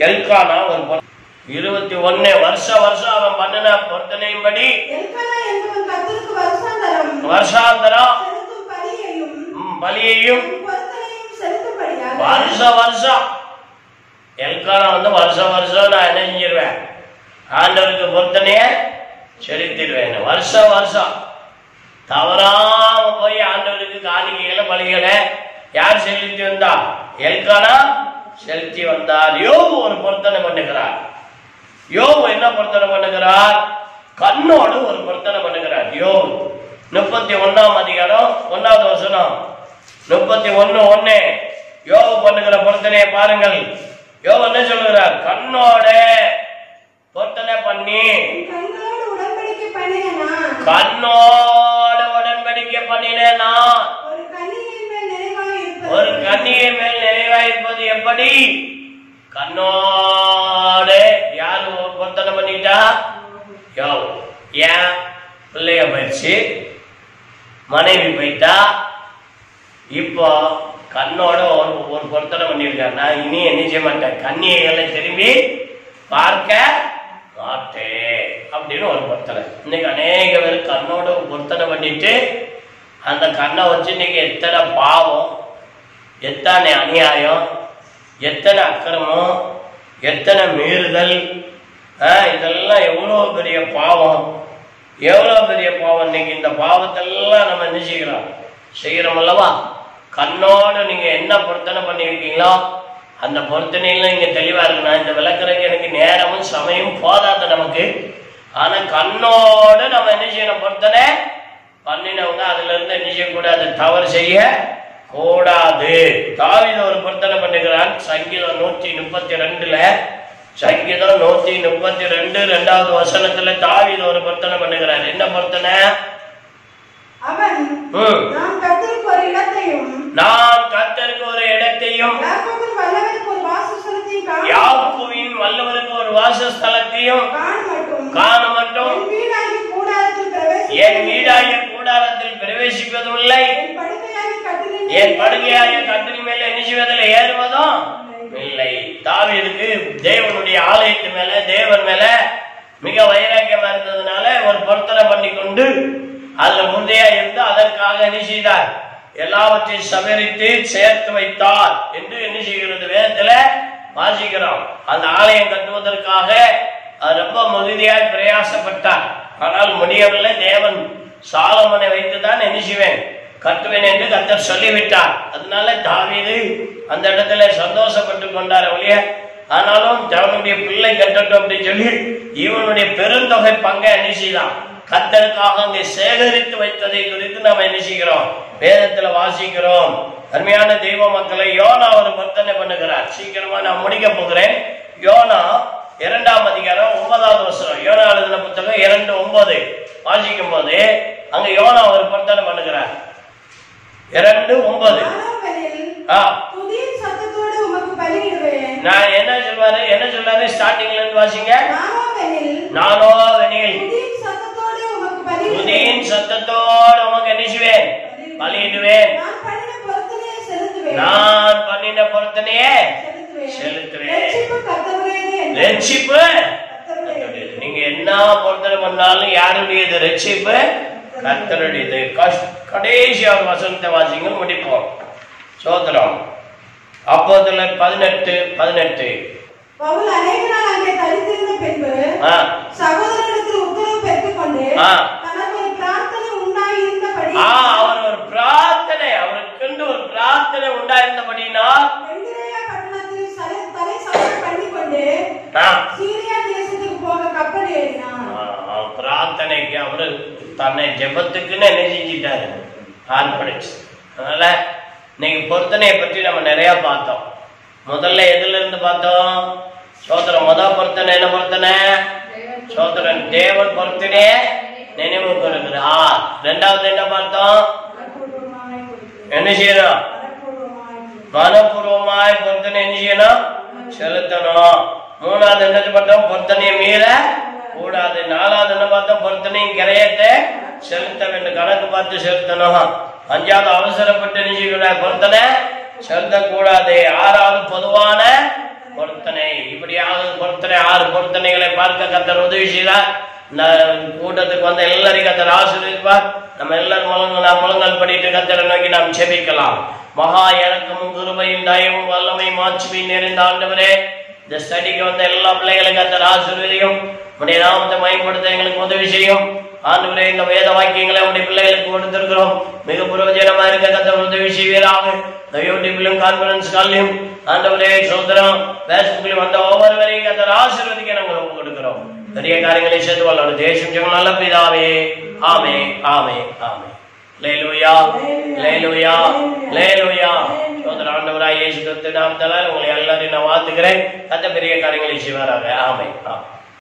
எல்கானா ஒரு 21 வருஷம் அவன் பண்ணின பொருத்தனையின்படி வருஷாந்தரம் பலியையும் வருஷம் எல்கானா வருஷம் நான் என்ன செஞ்சிருவேன்? ஆண்டவருக்கு பொருத்தனைய செலுத்திடுவேன். வருஷம் தவறாம போய் ஆண்டவருக்கு காணிக்கைகளை பலிகளை யார் செலுத்தி வந்தா? எல்கானா செலுத்தி வந்தார். யோபு ஒரு பொருத்தனை பண்ணுகிறார். யோபு என்ன பொருத்தனை பண்ணுகிறார்? கண்ணோடு ஒரு பொருத்தனை பண்ணுகிறார். யோபு 31ஆம் அதிகாரம் 1வது வசனம். 31:1 யோபு பண்ணுகிற பொருத்தனையை பாருங்கள். யோபு என்ன சொல்லுகிறார்? கண்ணோட பொருத்தனை பண்ணி கண்ணோடு உடன்படிக்கை பண்ணினேனா ஒரு கன்னிகை மேல் நிறைவாயிருப்பது எப்படி? கண்ணோடு யாரு பொருத்தனை பண்ணிட்டா? யோபு. ஏன்? பிள்ளைய போயிடுச்சு, மனைவி போயிட்டா, இப்போ கண்ணோட ஒரு பொருத்தனை பண்ணியிருக்காரு. நான் இனி என்ன செய்ய மாட்டேன், கன்னிகைகளை திரும்பி பார்க்க மாட்டேன் அப்படின்னு ஒரு பொருத்தனை. இன்னைக்கு அநேக பேர் கண்ணோட பொருத்தனை பண்ணிட்டு அந்த கண்ணை வச்சு இன்னைக்கு எத்தனை பாவம், எத்தனை அநியாயம், எத்தனை அக்கிரமம், எத்தனை மீறுதல், இதெல்லாம் எவ்வளோ பெரிய பாவம், எவ்வளோ பெரிய பாவம். இன்னைக்கு இந்த பாவத்தெல்லாம் நம்ம என்ன செய்கிறோம் அல்லவா? கண்ணோடு நீங்க என்ன பொருத்தனை பண்ணியிருக்கீங்களோ அந்த பொருத்தனையில நீங்க தெளிவா இருக்கணும். இந்த விளக்குறதுக்கு எனக்கு நேரமும் சமயம் போதாது நமக்கு. ஆனா கண்ணோடு நம்ம என்ன செய்யணும்? பொருத்தனை பண்ணினவங்க அதுல இருந்து என்ன செய்யக்கூடாது? தவறு செய்ய கூடாது. தாவீது ஒரு பொருத்தனை பண்ணுகிறான். சங்கீதம் 132ல சங்கீதம் 132 2வது வசனத்துல தாவீது ஒரு பொருத்தனை பண்ணுகிறார். என்ன பொருத்தனை? நான் கர்த்தருக்கு ஒரு இடத்தையும் யாக்கோபின் வல்லவருக்கு ஒரு வாசஸ்தலத்தையும் காண மட்டும் என் வீடாகிய கூடாரத்தில் பிரவேசிப்பதும் இல்லை, என் படுக்கையாகிய கட்டிலின் மேல என்ன செய்வதில் ஏறுவதும் இல்லை. தாவீதுக்கு தேவனுடைய ஆலயத்து மேல, தேவன் மேல மிக வைராக்கியமா இருந்ததுனால ஒரு பொருத்தனை பண்ணி கொண்டு அதுல முந்தையா இருந்து அதற்காக என்ன செய்தார்? எல்லாவற்றையும் சமரித்து சேர்த்து வைத்தார் என்று என்ன செய்கிறது? வேதத்துல வாசிக்கிறோம். அந்த ஆலயம் கட்டுவதற்காக ரொம்ப மிகுதியாய் பிரயாசப்பட்டார். ஆனால் முடியவில்லை. தேவன் சாலமோனை வைத்துதான் என்ன செய்வேன்? கட்டுவேன் என்று கர்த்தர் சொல்லிவிட்டார். அதனால தாவீது அந்த இடத்துல சந்தோஷப்பட்டு கொண்டார் ஒழிய, ஆனாலும் தன்னுடைய பிள்ளை கட்டட்டும் அப்படின்னு சொல்லி இவனுடைய பெருந்தொகை பங்கை என்ன செய்தான்? கர்த்தருக்காக அங்கே சேகரித்து வைத்ததை குறித்து நாம் என்ன செய்கிறோம்? வேதத்துல வாசிக்கிறோம். அருமையான தெய்வ மக்களை, யோனா ஒரு பொருத்தனை பண்ணுகிறார். சீக்கிரமா நான் முடிக்க போகிறேன். யோனா 2ஆம் அதிகாரம் 9வது வசனம். யோனா எழுதின புத்தகம் 2:9 வாசிக்கும் போது அங்க யோனா ஒரு பொருத்தனை பண்ணுகிறார். 2:9 நான் என்ன சொல்றாரு? ஸ்டார்டிங்ல இருந்து வாசிங்க. நானோவெனில் துதியின் சத்தத்தோடு உமக்கு என்ன செய்வேன்? பலியிடுவேன். நான் பண்ணின பொருத்தனையே செலுத்துவேன். ரட்சிப்பு நீங்க என்ன பொருத்தனை பண்ணாலும் யாருடையது? ரட்சிப்பு கர்த்தருடையது. கடைசி ஒரு வசனத்தை வாசிங்க, முடிப்போம். சோதரம் அப்போஸ்தலர் 18:18 பவுல் அநேக நாள் அங்கே தரித்திருந்த பின்பு சகோதரரிடத்தில் உத்தரவு பெற்றுக்கொண்டு தனக்கு ஒரு பிரார்த்தனை உண்டாயிருந்தபடி அவருக்கு ஒரு பிரார்த்தனை உண்டாயிருந்தபடினால் பட்டணத்தில் தலை சமரம் பண்ணிக்கொண்டு சீரியா தேசத்துக்கு போக கப்பல் ஏறினார். பிரார்த்தனைக்கு அவரு தன்னை ஜெபத்துக்குன்னு என்ன செஞ்சிட்டாரு? ஆர்ப்பணிச்சு. அதனால இன்னைக்கு பொருத்தனையை பற்றி நம்ம நிறைய பார்த்தோம். முதல்ல எதுல இருந்து பார்த்தோம்? சோதரன் முதல் பொருத்தனை என்ன பொருத்தனை? சோதரன் தேவன் பொருத்தனைய நினைவு கொடுக்கிறார். 2வது என்ன பார்த்தோம்? என்ன செய்யணும்? மனப்பூர்வமாய் பொருத்தனை என்ன செய்யணும்? செலுத்தணும். மூணாவது என்ன பார்த்தோம்? பொருத்தனையை மீற கூடாது. நாலாவது என்ன பார்த்தோம்? பொருத்தனையும் கிரையத்தை செலுத்த வேண்டும், கணக்கு பார்த்து செலுத்தணும். அஞ்சாவது அவசரப்பட்டு நிச்சய பொருத்தனை செலுத்தக்கூடாது. ஆறாவது பொதுவான பொருத்தனை. இப்படியாக பொருத்தனை 6 பொருத்தனைகளை பார்க்க கர்த்தர் உதவி செய்தார். கூட்டத்துக்கு வந்த எல்லாரையும் கர்த்தர் ஆசீர்வதிப்பார். நம்ம எல்லாரும் முழங்கால் படிட்டு கர்த்தரை நோக்கி நாம் செபிக்கலாம். மகா இறக்கமும் கிருபையும் தயவும் வல்லமையும் மாட்சிமையும் நிறைந்த ஆண்டவரே, இந்த ஸ்டடிக்கு வந்த எல்லா பிள்ளைகளும் கர்த்தர் ஆசீர்வதியும். உடைய நாமத்தை மயப்படுத்த எங்களுக்கு உதவி செய்யும். ஆண்டவரே, இந்த வேத வாக்கியங்களை உடைய பிள்ளைகளுக்கு கொடுத்திருக்கிறோம். மிக பிரயோஜனமா இருக்க கர்த்தர் உதவி செய்வீராக. யூடியூப்லயும் கான்ஃபரன்ஸ் காலையும் ஆண்டவரே சோதரம் பேஸ்புக்லயும் வந்த ஒவ்வொருவரையும் கர்த்தர் ஆசீர்வதிக்க நாங்கள் ஒப்பு கொடுக்கிறோம். பெரிய காரியங்களை செய்து வல்லோட தேசம் ஜெகம் நல்ல பிதாவே. ஆமே ஆமே ஆமே. அல்லேலூயா அல்லேலூயா அல்லேலூயா. சோதர ஆண்டவராய் இயேசு கிறிஸ்து நாமத்தால் உங்களை எல்லாரையும் நான் வாழ்த்துக்கிறேன். கர்த்தர் பெரிய காரியங்களை செய்வாராக. ஆமே ஆமே.